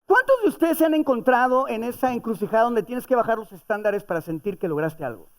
¿Cuántos de ustedes se han encontrado en esa encrucijada donde tienes que bajar los estándares para sentir que lograste algo?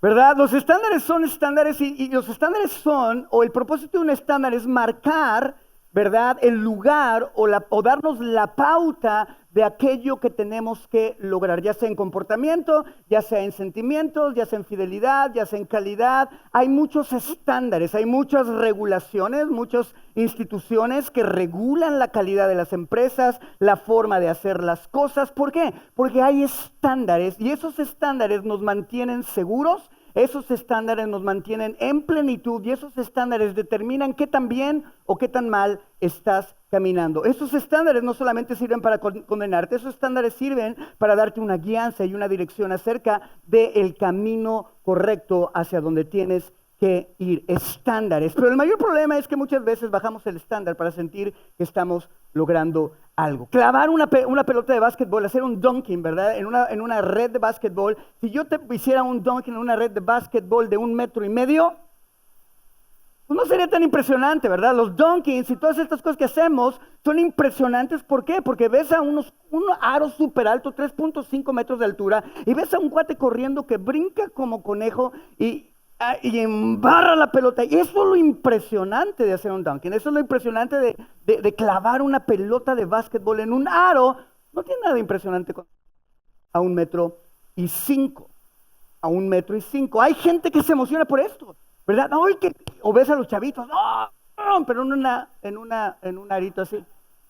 ¿Verdad? Los estándares son estándares y los estándares son, o el propósito de un estándar es marcar, ¿verdad?, el lugar o darnos la pauta de aquello que tenemos que lograr, ya sea en comportamiento, ya sea en sentimientos, ya sea en fidelidad, ya sea en calidad. Hay muchos estándares, hay muchas regulaciones, muchas instituciones que regulan la calidad de las empresas, la forma de hacer las cosas. ¿Por qué? Porque hay estándares y esos estándares nos mantienen seguros. Esos estándares nos mantienen en plenitud y esos estándares determinan qué tan bien o qué tan mal estás caminando. Esos estándares no solamente sirven para condenarte, esos estándares sirven para darte una guianza y una dirección acerca del camino correcto hacia donde tienes que ir. Estándares. Pero el mayor problema es que muchas veces bajamos el estándar para sentir que estamos logrando algo. Clavar una pelota de básquetbol, hacer un dunking, ¿verdad? En una red de básquetbol. Si yo te hiciera un dunking en una red de básquetbol de 1,5 metros, pues no sería tan impresionante, ¿verdad? Los dunkings y todas estas cosas que hacemos son impresionantes. ¿Por qué? Porque ves a un aro súper alto, 3.5 metros de altura, y ves a un cuate corriendo que brinca como conejo y embarra la pelota. Y eso es lo impresionante de hacer un dunking. Eso es lo impresionante de clavar una pelota de básquetbol en un aro. No tiene nada de impresionante a 1,5 metros. Hay gente que se emociona por esto, ¿verdad? O ves a los chavitos, ¡no! Pero en un arito así,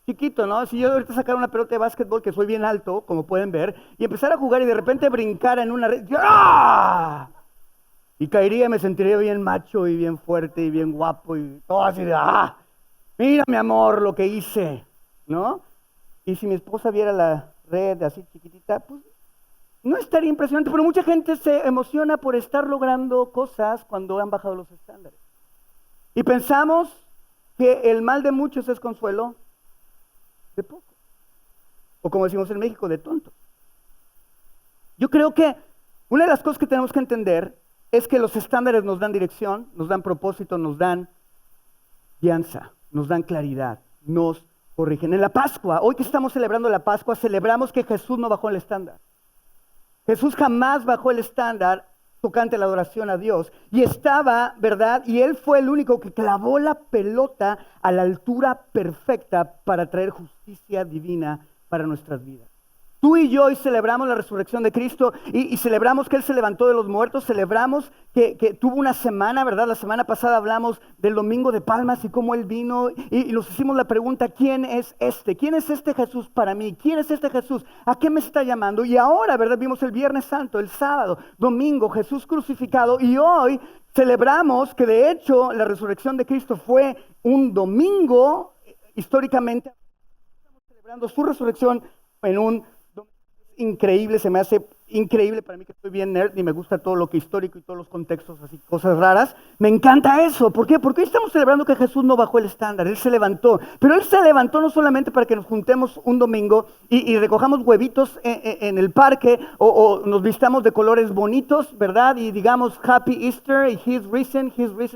chiquito, ¿no? Si yo ahorita sacara una pelota de básquetbol, que soy bien alto, como pueden ver, y empezar a jugar y de repente brincar en una red, ¡ah! Y caería, me sentiría bien macho y bien fuerte y bien guapo y todo así de, mira mi amor lo que hice, ¿no? Y si mi esposa viera la red así chiquitita, pues no estaría impresionante, pero mucha gente se emociona por estar logrando cosas cuando han bajado los estándares. Y pensamos que el mal de muchos es consuelo de poco. O como decimos en México, de tonto. Yo creo que una de las cosas que tenemos que entender es que los estándares nos dan dirección, nos dan propósito, nos dan guianza, nos dan claridad, nos corrigen. En la Pascua, hoy que estamos celebrando la Pascua, celebramos que Jesús no bajó el estándar. Jesús jamás bajó el estándar tocante la adoración a Dios. Y estaba, ¿verdad? Y Él fue el único que clavó la pelota a la altura perfecta para traer justicia divina para nuestras vidas. Tú y yo hoy celebramos la resurrección de Cristo y celebramos que Él se levantó de los muertos, celebramos que tuvo una semana, ¿verdad? La semana pasada hablamos del Domingo de Palmas y cómo Él vino y nos hicimos la pregunta, ¿quién es este? ¿Quién es este Jesús para mí? ¿Quién es este Jesús? ¿A qué me está llamando? Y ahora, ¿verdad? Vimos el Viernes Santo, el sábado, domingo, Jesús crucificado y hoy celebramos que de hecho la resurrección de Cristo fue un domingo, históricamente estamos celebrando su resurrección en un increíble, se me hace increíble para mí que estoy bien nerd y me gusta todo lo que histórico y todos los contextos, así cosas raras. Me encanta eso. ¿Por qué? Porque hoy estamos celebrando que Jesús no bajó el estándar, Él se levantó. Pero Él se levantó no solamente para que nos juntemos un domingo y recojamos huevitos en el parque o nos vistamos de colores bonitos, ¿verdad? Y digamos Happy Easter y He's risen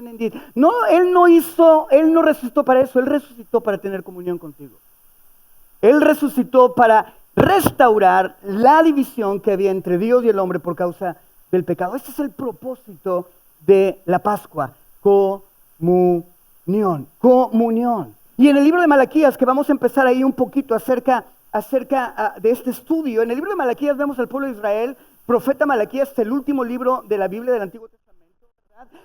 indeed. No, Él no resucitó para eso, Él resucitó para tener comunión contigo. Él resucitó para restaurar la división que había entre Dios y el hombre por causa del pecado. Este es el propósito de la Pascua, comunión. Y en el libro de Malaquías, que vamos a empezar ahí un poquito acerca de este estudio, en el libro de Malaquías vemos al pueblo de Israel, profeta Malaquías, el último libro de la Biblia del Antiguo Testamento.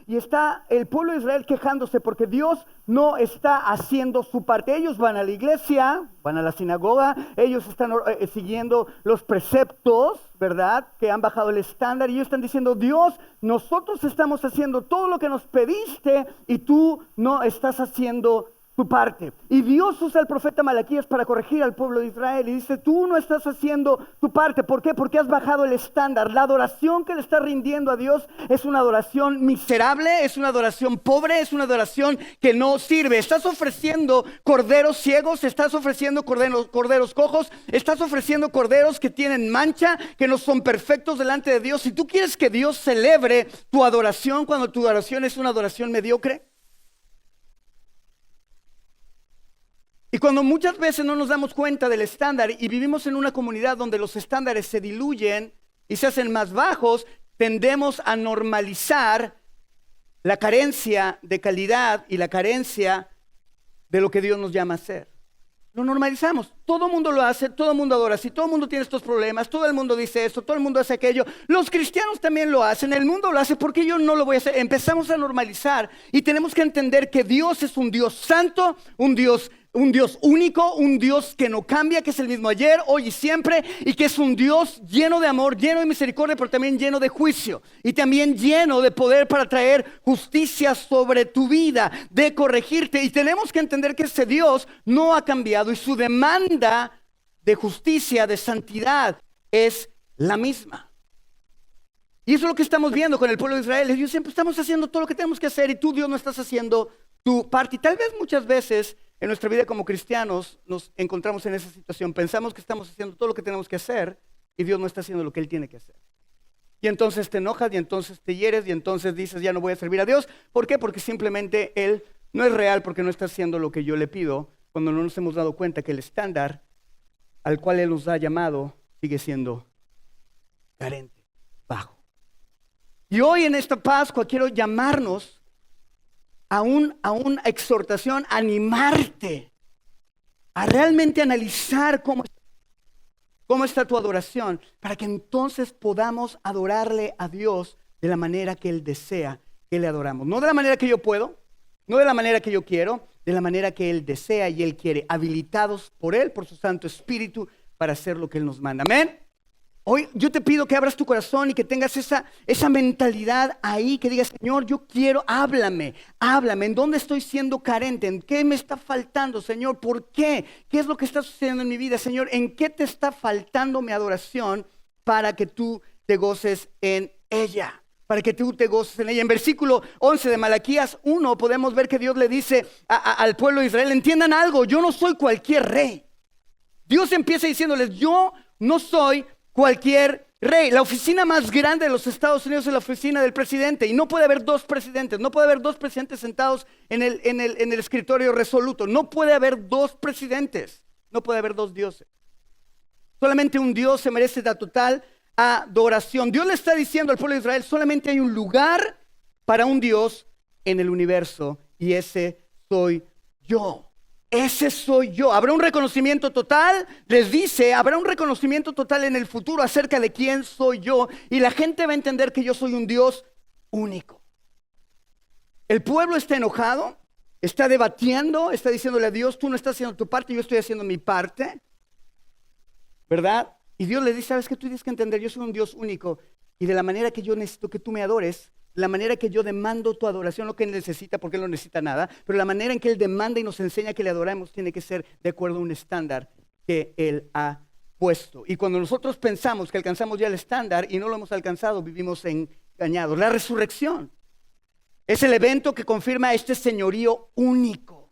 Y está el pueblo de Israel quejándose porque Dios no está haciendo su parte. Ellos van a la iglesia, van a la sinagoga, ellos están siguiendo los preceptos, ¿verdad? Que han bajado el estándar y ellos están diciendo, Dios, nosotros estamos haciendo todo lo que nos pediste y tú no estás haciendo tu parte. Y Dios usa al profeta Malaquías para corregir al pueblo de Israel y dice, tú no estás haciendo tu parte. ¿Por qué? Porque has bajado el estándar. La adoración que le estás rindiendo a Dios es una adoración miserable, es una adoración pobre, es una adoración que no sirve. Estás ofreciendo corderos ciegos, estás ofreciendo corderos cojos, estás ofreciendo corderos que tienen mancha, que no son perfectos delante de Dios. Si tú quieres que Dios celebre tu adoración cuando tu adoración es una adoración mediocre, Y cuando muchas veces no nos damos cuenta del estándar y vivimos en una comunidad donde los estándares se diluyen y se hacen más bajos, tendemos a normalizar la carencia de calidad y la carencia de lo que Dios nos llama a hacer. Lo normalizamos. Todo el mundo lo hace, todo el mundo adora así, todo el mundo tiene estos problemas, todo el mundo dice esto, todo el mundo hace aquello. Los cristianos también lo hacen, el mundo lo hace, ¿por qué yo no lo voy a hacer? Empezamos a normalizar y tenemos que entender que Dios es un Dios santo, un Dios único, un Dios que no cambia, que es el mismo ayer, hoy y siempre, y que es un Dios lleno de amor, lleno de misericordia, pero también lleno de juicio, y también lleno de poder para traer justicia sobre tu vida, de corregirte. Y tenemos que entender que ese Dios no ha cambiado y su demanda de justicia, de santidad, es la misma. Y eso es lo que estamos viendo con el pueblo de Israel. Ellos siempre estamos haciendo todo lo que tenemos que hacer y tú, Dios, no estás haciendo tu parte. Y tal vez muchas veces en nuestra vida como cristianos nos encontramos en esa situación. Pensamos que estamos haciendo todo lo que tenemos que hacer y Dios no está haciendo lo que Él tiene que hacer. Y entonces te enojas y entonces te hieres y entonces dices, ya no voy a servir a Dios. ¿Por qué? Porque simplemente Él no es real, porque no está haciendo lo que yo le pido, cuando no nos hemos dado cuenta que el estándar al cual Él nos ha llamado sigue siendo carente, bajo. Y hoy en esta Pascua quiero llamarnos a una exhortación, animarte a realmente analizar cómo está tu adoración, para que entonces podamos adorarle a Dios de la manera que Él desea que le adoramos. No de la manera que yo puedo, no de la manera que yo quiero, de la manera que Él desea y Él quiere, habilitados por Él, por su Santo Espíritu, para hacer lo que Él nos manda. Amén. Hoy yo te pido que abras tu corazón y que tengas esa mentalidad ahí, que digas, Señor, yo quiero, háblame, ¿en dónde estoy siendo carente? ¿En qué me está faltando, Señor? ¿Por qué? ¿Qué es lo que está sucediendo en mi vida, Señor? ¿En qué te está faltando mi adoración para que tú te goces en ella? Para que tú te goces en ella. En versículo 11 de Malaquías 1 podemos ver que Dios le dice al pueblo de Israel, entiendan algo, yo no soy cualquier rey. Dios empieza diciéndoles, yo no soy cualquier rey. La oficina más grande de los Estados Unidos es la oficina del presidente, y no puede haber dos presidentes, no puede haber dos presidentes sentados en el escritorio resoluto, no puede haber dos presidentes, no puede haber dos dioses. Solamente un Dios se merece la total adoración. Dios le está diciendo al pueblo de Israel, solamente hay un lugar para un Dios en el universo, y ese soy yo. Ese soy yo. Habrá un reconocimiento total, les dice, habrá un reconocimiento total en el futuro acerca de quién soy yo, y la gente va a entender que yo soy un Dios único. El pueblo está enojado, está debatiendo, está diciéndole a Dios, tú no estás haciendo tu parte, yo estoy haciendo mi parte, ¿verdad? Y Dios le dice, ¿sabes qué? Tú tienes que entender, yo soy un Dios único, y de la manera que yo necesito que tú me adores, la manera que yo demando tu adoración, lo que Él necesita, porque Él no necesita nada, pero la manera en que Él demanda y nos enseña que le adoramos tiene que ser de acuerdo a un estándar que Él ha puesto. Y cuando nosotros pensamos que alcanzamos ya el estándar y no lo hemos alcanzado, vivimos engañados. La resurrección es el evento que confirma este señorío único.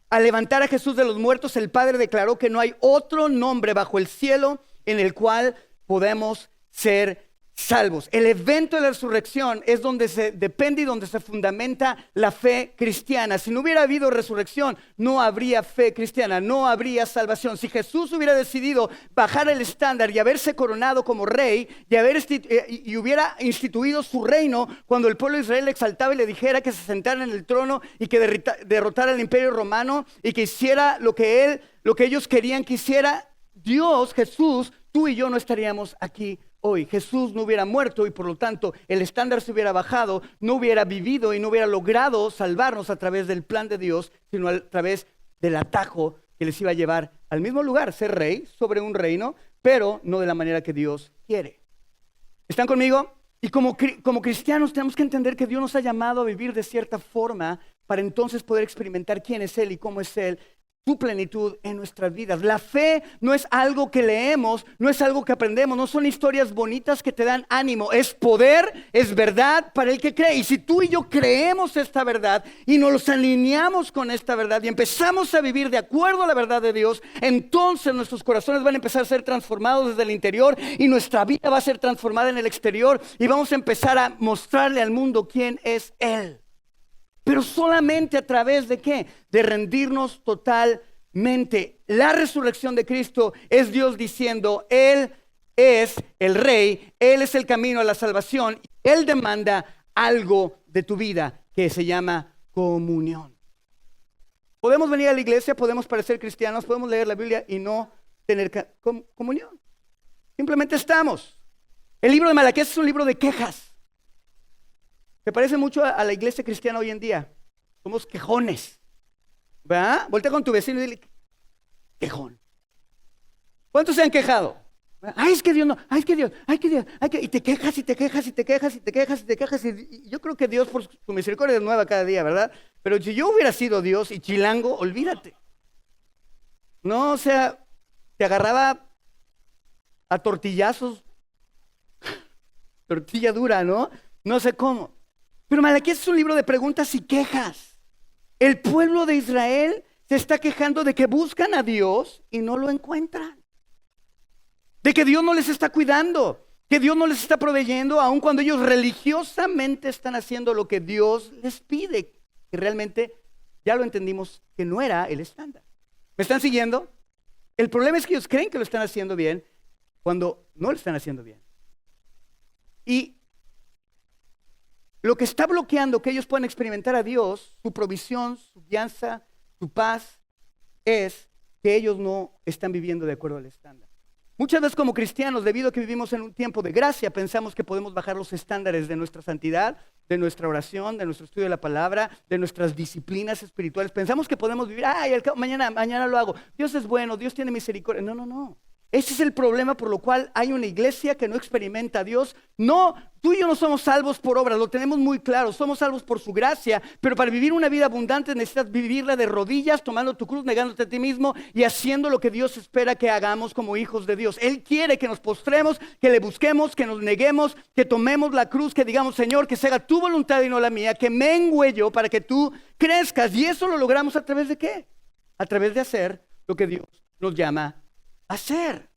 Al levantar a Jesús de los muertos, el Padre declaró que no hay otro nombre bajo el cielo en el cual podemos ser salvos. El evento de la resurrección es donde se depende y donde se fundamenta la fe cristiana. Si no hubiera habido resurrección, no habría fe cristiana, no habría salvación. Si Jesús hubiera decidido bajar el estándar y haberse coronado como rey y hubiera instituido su reino cuando el pueblo de Israel le exaltaba y le dijera que se sentara en el trono y que derrotara al imperio romano y que hiciera lo que ellos querían que hiciera, Dios, Jesús, tú y yo no estaríamos aquí hoy. Jesús no hubiera muerto y por lo tanto el estándar se hubiera bajado, no hubiera vivido y no hubiera logrado salvarnos a través del plan de Dios, sino a través del atajo que les iba a llevar al mismo lugar, ser rey sobre un reino, pero no de la manera que Dios quiere. ¿Están conmigo? Y como cristianos tenemos que entender que Dios nos ha llamado a vivir de cierta forma para entonces poder experimentar quién es Él y cómo es Él, su plenitud en nuestras vidas. La fe no es algo que leemos, no es algo que aprendemos, no son historias bonitas que te dan ánimo, es poder, es verdad para el que cree. Y si tú y yo creemos esta verdad y nos alineamos con esta verdad y empezamos a vivir de acuerdo a la verdad de Dios, entonces nuestros corazones van a empezar a ser transformados desde el interior y nuestra vida va a ser transformada en el exterior y vamos a empezar a mostrarle al mundo quién es Él. Pero solamente a través de ¿qué? De rendirnos totalmente mente. La resurrección de Cristo es Dios diciendo, Él es el Rey, Él es el camino a la salvación. Él demanda algo de tu vida que se llama comunión. Podemos venir a la iglesia, podemos parecer cristianos, podemos leer la Biblia y no tener comunión. Simplemente estamos. El libro de Malaquías es un libro de quejas. Se parece mucho a la iglesia cristiana hoy en día. Somos quejones. ¿Verdad? Voltea con tu vecino y dile, quejón. ¿Cuántos se han quejado? Ay, es que Dios no, ay, es que Dios, ay, que Dios, ay, que... Y te quejas, y te quejas, y te quejas, y te quejas, y te quejas. Y yo creo que Dios por su misericordia es nueva cada día, ¿verdad? Pero si yo hubiera sido Dios y chilango, olvídate. No, o sea, te agarraba a tortillazos, tortilla dura, ¿no? No sé cómo. Pero Malaquías es un libro de preguntas y quejas. El pueblo de Israel se está quejando de que buscan a Dios y no lo encuentran. De que Dios no les está cuidando, que Dios no les está proveyendo, aun cuando ellos religiosamente están haciendo lo que Dios les pide. Que realmente ya lo entendimos que no era el estándar. ¿Me están siguiendo? El problema es que ellos creen que lo están haciendo bien cuando no lo están haciendo bien. Y lo que está bloqueando que ellos puedan experimentar a Dios, su provisión, su guianza, su paz, es que ellos no están viviendo de acuerdo al estándar. Muchas veces como cristianos, debido a que vivimos en un tiempo de gracia, pensamos que podemos bajar los estándares de nuestra santidad, de nuestra oración, de nuestro estudio de la palabra, de nuestras disciplinas espirituales. Pensamos que podemos vivir, mañana lo hago. Dios es bueno, Dios tiene misericordia. No. Ese es el problema por lo cual hay una iglesia que no experimenta a Dios. No, tú y yo no somos salvos por obras, lo tenemos muy claro, somos salvos por su gracia, pero para vivir una vida abundante necesitas vivirla de rodillas, tomando tu cruz, negándote a ti mismo y haciendo lo que Dios espera que hagamos como hijos de Dios. Él quiere que nos postremos, que le busquemos, que nos neguemos, que tomemos la cruz, que digamos, Señor, que se haga tu voluntad y no la mía, que mengüe yo para que tú crezcas. Y eso lo logramos ¿a través de qué? A través de hacer lo que Dios nos llama hacer.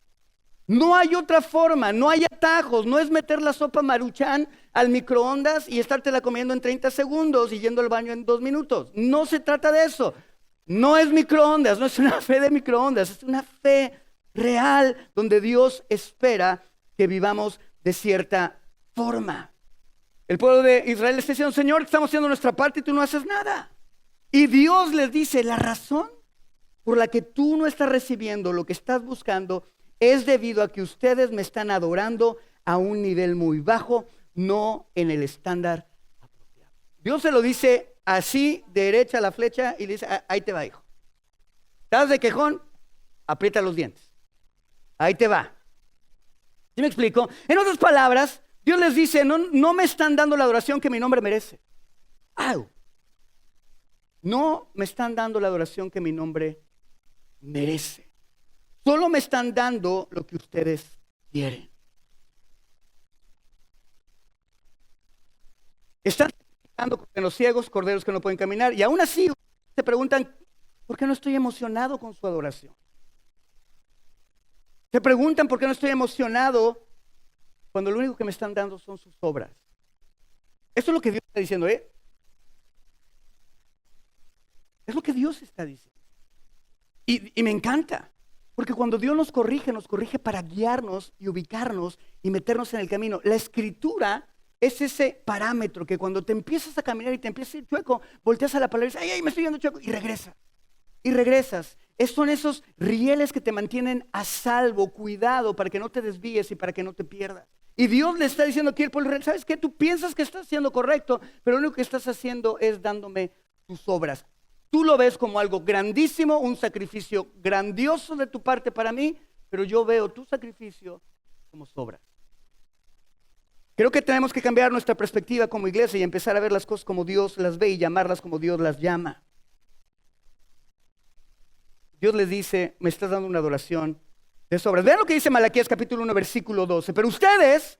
No hay otra forma, no hay atajos, no es meter la sopa Maruchan al microondas y estártela comiendo en 30 segundos y yendo al baño en 2 minutos. No se trata de eso. No es microondas, no es una fe de microondas, es una fe real donde Dios espera que vivamos de cierta forma. El pueblo de Israel está diciendo, Señor, estamos haciendo nuestra parte y tú no haces nada. Y Dios les dice, la razón por la que tú no estás recibiendo lo que estás buscando es debido a que ustedes me están adorando a un nivel muy bajo, no en el estándar apropiado. Dios se lo dice así, derecha a la flecha, y le dice, ahí te va, hijo. ¿Estás de quejón? Aprieta los dientes. Ahí te va. ¿Sí me explico? En otras palabras, Dios les dice, no me están dando la adoración que mi nombre merece. ¡Au! No me están dando la adoración que mi nombre merece. Solo me están dando lo que ustedes quieren. Están sacrificando en los ciegos, corderos que no pueden caminar, y aún así se preguntan, ¿por qué no estoy emocionado con su adoración? Se preguntan por qué no estoy emocionado cuando lo único que me están dando son sus obras. Esto es lo que Dios está diciendo, ¿eh? Es lo que Dios está diciendo. Y me encanta, porque cuando Dios nos corrige para guiarnos y ubicarnos y meternos en el camino. La escritura es ese parámetro que cuando te empiezas a caminar y te empiezas a ir chueco, volteas a la palabra y dices, ay, me estoy yendo chueco, y regresas. Y regresas. Son esos rieles que te mantienen a salvo, cuidado, para que no te desvíes y para que no te pierdas. Y Dios le está diciendo aquí al pueblo, ¿sabes qué? Tú piensas que estás haciendo correcto, pero lo único que estás haciendo es dándome tus obras. Tú lo ves como algo grandísimo, un sacrificio grandioso de tu parte para mí, pero yo veo tu sacrificio como sobras. Creo que tenemos que cambiar nuestra perspectiva como iglesia y empezar a ver las cosas como Dios las ve y llamarlas como Dios las llama. Dios les dice, me estás dando una adoración de sobras. Vean lo que dice Malaquías capítulo 1, versículo 12. Pero ustedes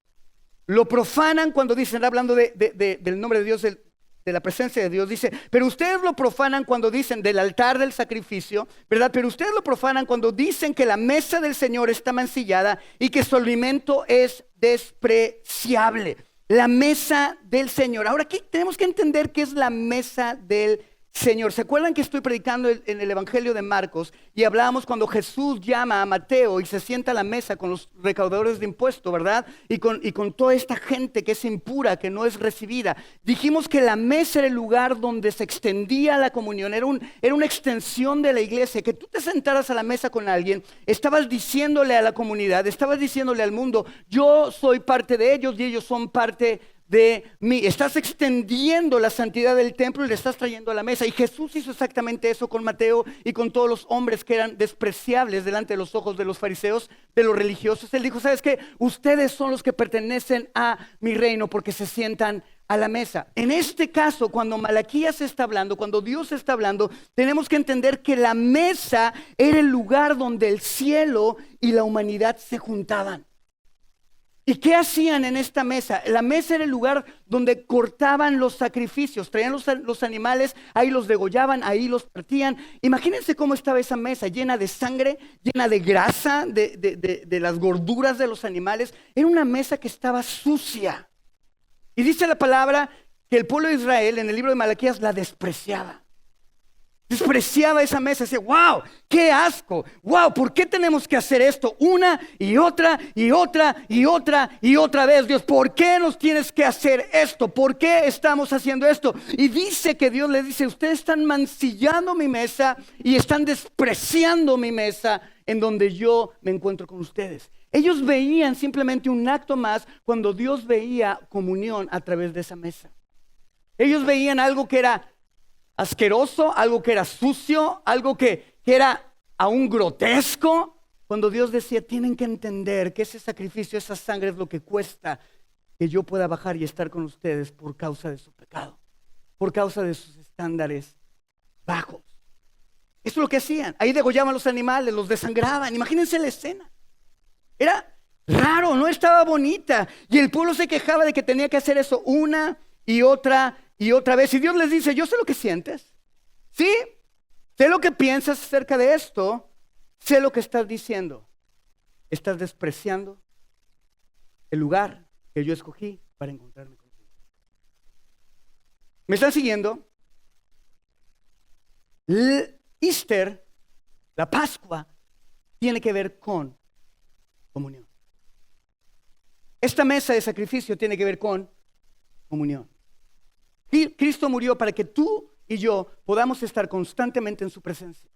lo profanan cuando dicen, hablando del nombre de Dios, de la presencia de Dios, dice, pero ustedes lo profanan cuando dicen del altar del sacrificio, ¿verdad? Pero ustedes lo profanan cuando dicen que la mesa del Señor está mancillada y que su alimento es despreciable. La mesa del Señor. Ahora aquí tenemos que entender qué es la mesa del Señor. ¿Se acuerdan que estoy predicando en el Evangelio de Marcos y hablábamos cuando Jesús llama a Mateo y se sienta a la mesa con los recaudadores de impuestos, ¿verdad? Y con toda esta gente que es impura, que no es recibida. Dijimos que la mesa era el lugar donde se extendía la comunión, era una extensión de la iglesia. Que tú te sentaras a la mesa con alguien, estabas diciéndole a la comunidad, estabas diciéndole al mundo, yo soy parte de ellos y ellos son parte de mí. Estás extendiendo la santidad del templo y le estás trayendo a la mesa. Y Jesús hizo exactamente eso con Mateo y con todos los hombres que eran despreciables delante de los ojos de los fariseos, de los religiosos. Él dijo, ¿sabes qué? Ustedes son los que pertenecen a mi reino porque se sientan a la mesa. En este caso, cuando Malaquías está hablando, cuando Dios está hablando, tenemos que entender que la mesa era el lugar donde el cielo y la humanidad se juntaban. ¿Y qué hacían en esta mesa? La mesa era el lugar donde cortaban los sacrificios, traían los animales, ahí los degollaban, ahí los partían. Imagínense cómo estaba esa mesa, llena de sangre, llena de grasa, de las gorduras de los animales. Era una mesa que estaba sucia. Y dice la palabra que el pueblo de Israel en el libro de Malaquías la despreciaba. Despreciaba esa mesa, decía, wow, qué asco, wow, ¿por qué tenemos que hacer esto? Una y otra y otra y otra y otra vez, Dios, ¿por qué nos tienes que hacer esto? ¿Por qué estamos haciendo esto? Y dice que Dios le dice, ustedes están mancillando mi mesa y están despreciando mi mesa en donde yo me encuentro con ustedes. Ellos veían simplemente un acto más cuando Dios veía comunión a través de esa mesa. Ellos veían algo que era asqueroso, algo que era sucio, algo que era aún grotesco, cuando Dios decía, tienen que entender que ese sacrificio, esa sangre es lo que cuesta que yo pueda bajar y estar con ustedes por causa de su pecado, por causa de sus estándares bajos. Eso es lo que hacían. Ahí degollaban los animales, los desangraban. Imagínense la escena. Era raro, no estaba bonita. Y el pueblo se quejaba de que tenía que hacer eso una y otra vez. Y Dios les dice, yo sé lo que sientes. Sí, sé lo que piensas acerca de esto. Sé lo que estás diciendo. Estás despreciando el lugar que yo escogí para encontrarme contigo. ¿Me están siguiendo? Easter, la Pascua, tiene que ver con comunión. Esta mesa de sacrificio tiene que ver con comunión. Cristo murió para que tú y yo podamos estar constantemente en su presencia.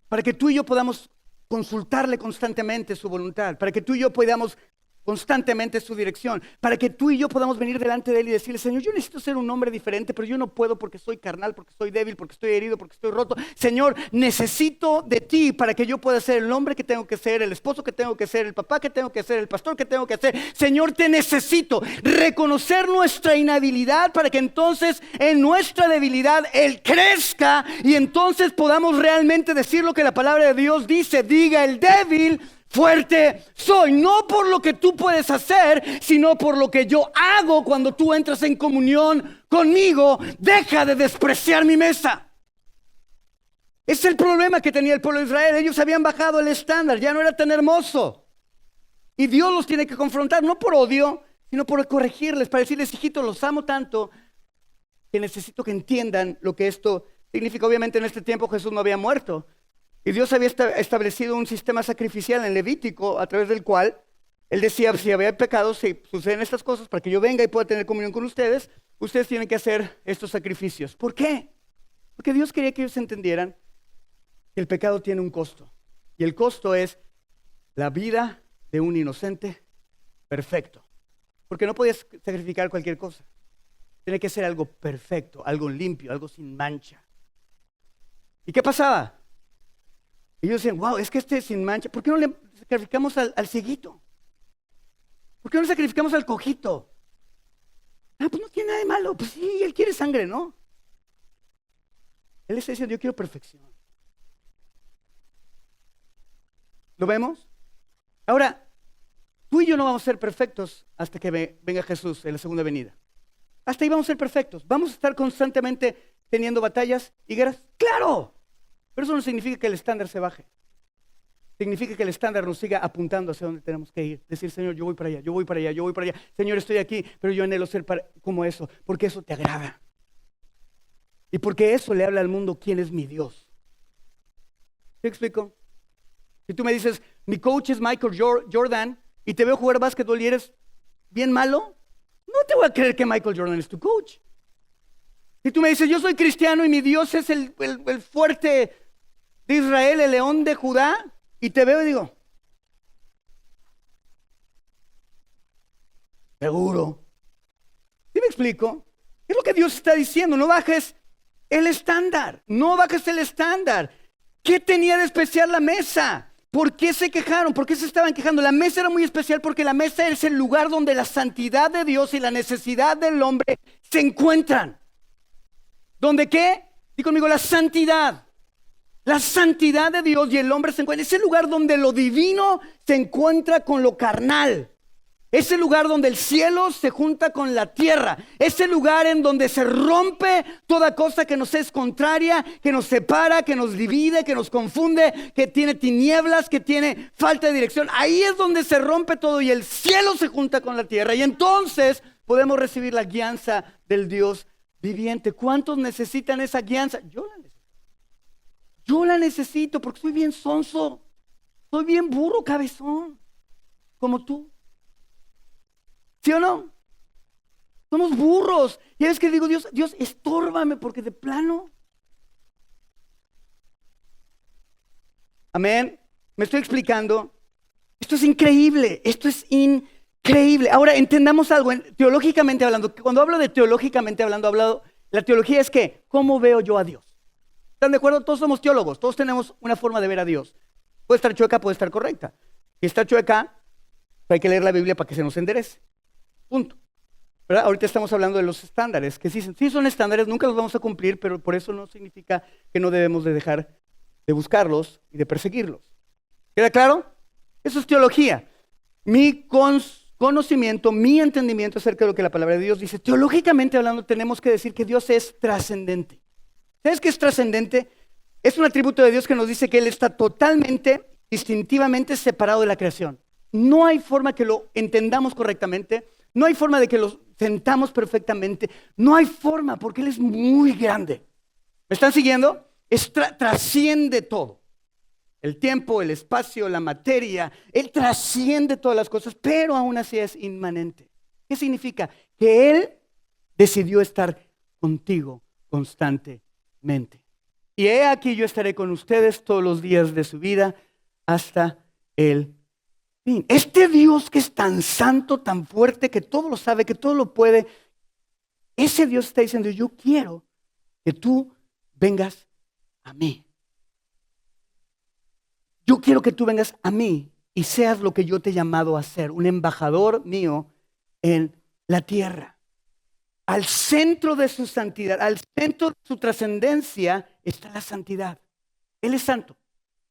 Para que tú y yo podamos consultarle constantemente su voluntad. Para que tú y yo podamos constantemente su dirección. Para que tú y yo podamos venir delante de Él y decirle, Señor, yo necesito ser un hombre diferente, pero yo no puedo porque soy carnal, porque soy débil, porque estoy herido, porque estoy roto. Señor, necesito de ti para que yo pueda ser el hombre que tengo que ser, el esposo que tengo que ser, el papá que tengo que ser, el pastor que tengo que ser. Señor, te necesito. Reconocer nuestra inhabilidad para que entonces en nuestra debilidad Él crezca y entonces podamos realmente decir lo que la palabra de Dios dice. Diga el débil, fuerte soy, no por lo que tú puedes hacer, sino por lo que yo hago cuando tú entras en comunión conmigo. Deja de despreciar mi mesa. Es el problema que tenía el pueblo de Israel. Ellos habían bajado el estándar, ya no era tan hermoso. Y Dios los tiene que confrontar, no por odio, sino por corregirles, para decirles, hijitos, los amo tanto que necesito que entiendan lo que esto significa. Obviamente en este tiempo Jesús no había muerto. Y Dios había establecido un sistema sacrificial en Levítico a través del cual Él decía, si había pecados, si suceden estas cosas, para que yo venga y pueda tener comunión con ustedes, ustedes tienen que hacer estos sacrificios. ¿Por qué? Porque Dios quería que ellos entendieran que el pecado tiene un costo. Y el costo es la vida de un inocente perfecto. Porque no podías sacrificar cualquier cosa. Tiene que ser algo perfecto, algo limpio, algo sin mancha. ¿Y qué pasaba? Ellos decían, wow, es que este es sin mancha. ¿Por qué no le sacrificamos al cieguito? ¿Por qué no le sacrificamos al cojito? Ah, pues no tiene nada de malo. Pues sí, él quiere sangre, ¿no? Él está diciendo, yo quiero perfección. ¿Lo vemos? Ahora, tú y yo no vamos a ser perfectos hasta que venga Jesús en la segunda venida. Hasta ahí vamos a ser perfectos. ¿Vamos a estar constantemente teniendo batallas y guerras? ¡Claro! Pero eso no significa que el estándar se baje. Significa que el estándar nos siga apuntando hacia donde tenemos que ir. Decir, Señor, yo voy para allá, yo voy para allá, yo voy para allá. Señor, estoy aquí, pero yo anhelo ser como eso, porque eso te agrada. Y porque eso le habla al mundo quién es mi Dios. ¿Te explico? Si tú me dices, mi coach es Michael Jordan y te veo jugar básquetbol y eres bien malo, no te voy a creer que Michael Jordan es tu coach. Si tú me dices, yo soy cristiano y mi Dios es el fuerte de Israel, el león de Judá, y te veo y digo, seguro. ¿Sí me explico? Es lo que Dios está diciendo, no bajes el estándar, no bajes el estándar. ¿Qué tenía de especial la mesa? ¿Por qué se quejaron? ¿Por qué se estaban quejando? La mesa era muy especial porque la mesa es el lugar donde la santidad de Dios y la necesidad del hombre se encuentran. ¿Dónde qué? Di conmigo, la santidad. La santidad de Dios y el hombre se encuentran. Es el lugar donde lo divino se encuentra con lo carnal. Es el lugar donde el cielo se junta con la tierra. Es el lugar en donde se rompe toda cosa que nos es contraria, que nos separa, que nos divide, que nos confunde, que tiene tinieblas, que tiene falta de dirección. Ahí es donde se rompe todo y el cielo se junta con la tierra. Y entonces podemos recibir la guianza del Dios viviente. ¿Cuántos necesitan esa guianza? Yo la necesito. Yo la necesito porque soy bien sonso. Soy bien burro, cabezón, como tú. ¿Sí o no? Somos burros. Y es que digo, Dios, estórbame porque de plano. Amén. Me estoy explicando. Esto es increíble. Esto es increíble. Ahora entendamos algo. Teológicamente hablando, cuando hablo de teológicamente hablando, la teología es que, ¿cómo veo yo a Dios? ¿Están de acuerdo? Todos somos teólogos. Todos tenemos una forma de ver a Dios. Puede estar chueca, puede estar correcta. Si está chueca, hay que leer la Biblia para que se nos enderece. Punto. ¿Verdad? Ahorita estamos hablando de los estándares, que sí son estándares, nunca los vamos a cumplir, pero por eso no significa que no debemos de dejar de buscarlos y de perseguirlos. ¿Queda claro? Eso es teología. Mi conocimiento, mi entendimiento acerca de lo que la palabra de Dios dice. Teológicamente hablando, tenemos que decir que Dios es trascendente. ¿Sabes qué es trascendente? Es un atributo de Dios que nos dice que Él está totalmente, distintivamente separado de la creación. No hay forma que lo entendamos correctamente. No hay forma de que lo sentamos perfectamente. No hay forma porque Él es muy grande. ¿Me están siguiendo? Trasciende todo. El tiempo, el espacio, la materia. Él trasciende todas las cosas, pero aún así es inmanente. ¿Qué significa? Que Él decidió estar contigo constantemente. Y he aquí yo estaré con ustedes todos los días de su vida hasta el fin. Este Dios que es tan santo, tan fuerte, que todo lo sabe, que todo lo puede, ese Dios está diciendo, yo quiero que tú vengas a mí. Yo quiero que tú vengas a mí y seas lo que yo te he llamado a ser, un embajador mío en la tierra. Al centro de su santidad, al centro de su trascendencia está la santidad. Él es santo,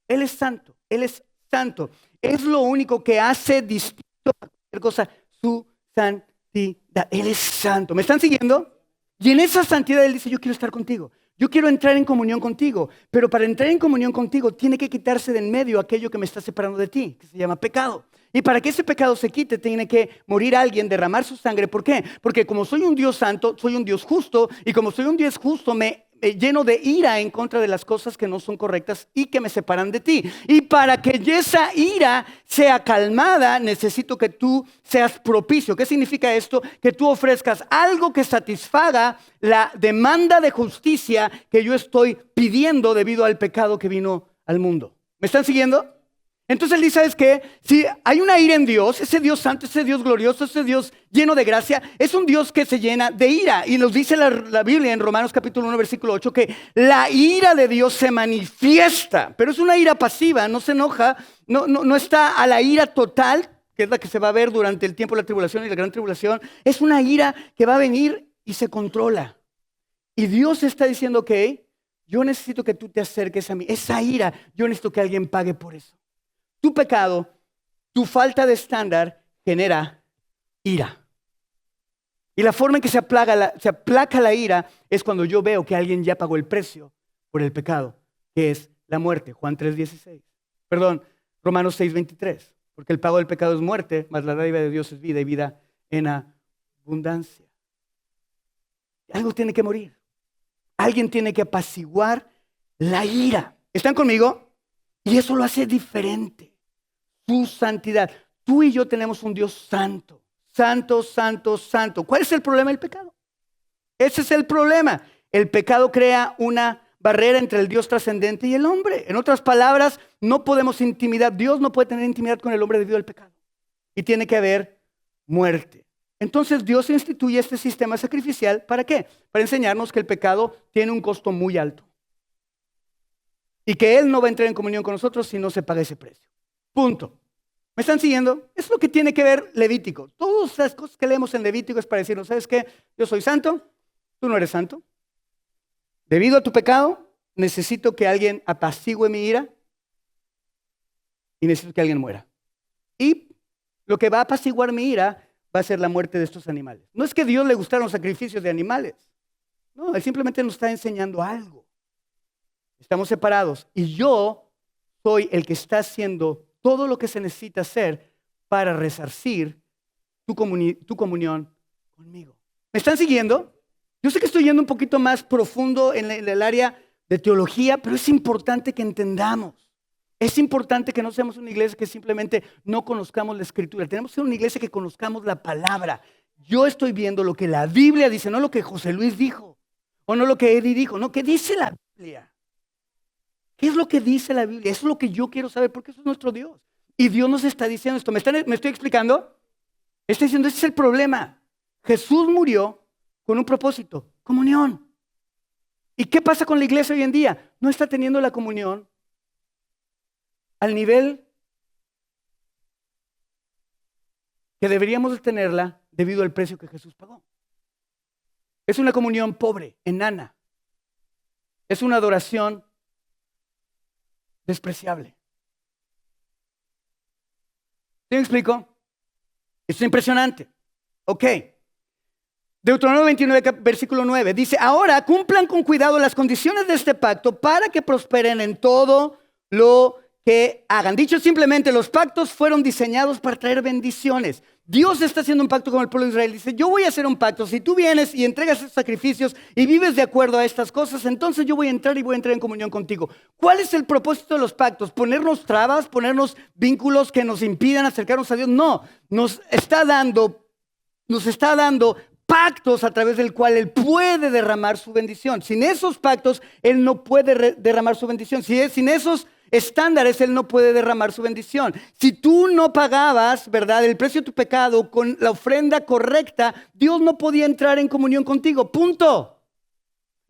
Él es santo, Él es santo. Es lo único que hace distinto a cualquier cosa, su santidad. Él es santo. ¿Me están siguiendo? Y en esa santidad Él dice, yo quiero estar contigo. Yo quiero entrar en comunión contigo. Pero para entrar en comunión contigo tiene que quitarse de en medio aquello que me está separando de ti, que se llama pecado. Y para que ese pecado se quite, tiene que morir alguien, derramar su sangre. ¿Por qué? Porque como soy un Dios santo, soy un Dios justo. Y como soy un Dios justo, me lleno de ira en contra de las cosas que no son correctas y que me separan de ti. Y para que esa ira sea calmada, necesito que tú seas propicio. ¿Qué significa esto? Que tú ofrezcas algo que satisfaga la demanda de justicia que yo estoy pidiendo debido al pecado que vino al mundo. ¿Me están siguiendo? Entonces él dice, ¿sabes qué? Si hay una ira en Dios, ese Dios santo, ese Dios glorioso, ese Dios lleno de gracia, es un Dios que se llena de ira. Y nos dice la Biblia en Romanos capítulo 1, versículo 8, que la ira de Dios se manifiesta, pero es una ira pasiva, no se enoja, no está a la ira total, que es la que se va a ver durante el tiempo de la tribulación y la gran tribulación. Es una ira que va a venir y se controla. Y Dios está diciendo, ok, yo necesito que tú te acerques a mí. Esa ira, yo necesito que alguien pague por eso. Tu pecado, tu falta de estándar genera ira. Y la forma en que se aplaca la ira es cuando yo veo que alguien ya pagó el precio por el pecado, que es la muerte. Juan 3:16. Perdón, Romanos 6:23. Porque el pago del pecado es muerte, mas la dádiva de Dios es vida y vida en abundancia. Algo tiene que morir. Alguien tiene que apaciguar la ira. ¿Están conmigo? Y eso lo hace diferente. Su santidad. Tú y yo tenemos un Dios santo. Santo, santo, santo. ¿Cuál es el problema del pecado? Ese es el problema. El pecado crea una barrera entre el Dios trascendente y el hombre. En otras palabras, no podemos intimidar. Dios no puede tener intimidad con el hombre debido al pecado. Y tiene que haber muerte. Entonces Dios instituye este sistema sacrificial. ¿Para qué? Para enseñarnos que el pecado tiene un costo muy alto. Y que Él no va a entrar en comunión con nosotros si no se paga ese precio. Punto. ¿Me están siguiendo? Es lo que tiene que ver Levítico. Todas las cosas que leemos en Levítico es para decirnos, ¿sabes qué? Yo soy santo, tú no eres santo. Debido a tu pecado, necesito que alguien apacigüe mi ira y necesito que alguien muera. Y lo que va a apaciguar mi ira va a ser la muerte de estos animales. No es que a Dios le gustaran los sacrificios de animales. No, Él simplemente nos está enseñando algo. Estamos separados y yo soy el que está haciendo todo lo que se necesita hacer para resarcir tu comunión conmigo. ¿Me están siguiendo? Yo sé que estoy yendo un poquito más profundo en el área de teología, pero es importante que entendamos. Es importante que no seamos una iglesia que simplemente no conozcamos la Escritura. Tenemos que ser una iglesia que conozcamos la palabra. Yo estoy viendo lo que la Biblia dice, no lo que José Luis dijo, o no lo que Eddie dijo, no, ¿qué dice la Biblia? ¿Qué es lo que dice la Biblia? Eso es lo que yo quiero saber, porque eso es nuestro Dios. Y Dios nos está diciendo esto. ¿Me estoy explicando? Está diciendo, ese es el problema. Jesús murió con un propósito, comunión. ¿Y qué pasa con la iglesia hoy en día? No está teniendo la comunión al nivel que deberíamos de tenerla debido al precio que Jesús pagó. Es una comunión pobre, enana. Es una adoración despreciable. ¿Sí me explico? Esto es impresionante. Ok. Deuteronomio 29, versículo 9, dice, ahora cumplan con cuidado las condiciones de este pacto para que prosperen en todo lo que hagan. Dicho simplemente, los pactos fueron diseñados para traer bendiciones. Dios está haciendo un pacto con el pueblo de Israel. Dice, yo voy a hacer un pacto. Si tú vienes y entregas estos sacrificios y vives de acuerdo a estas cosas, entonces yo voy a entrar y voy a entrar en comunión contigo. ¿Cuál es el propósito de los pactos? ¿Ponernos trabas? ¿Ponernos vínculos que nos impidan acercarnos a Dios? No, nos está dando pactos a través del cual Él puede derramar su bendición. Sin esos pactos, Él no puede derramar su bendición. Sin esos estándares, Él no puede derramar su bendición. Si tú no pagabas, ¿verdad?, el precio de tu pecado con la ofrenda correcta, Dios no podía entrar en comunión contigo. Punto.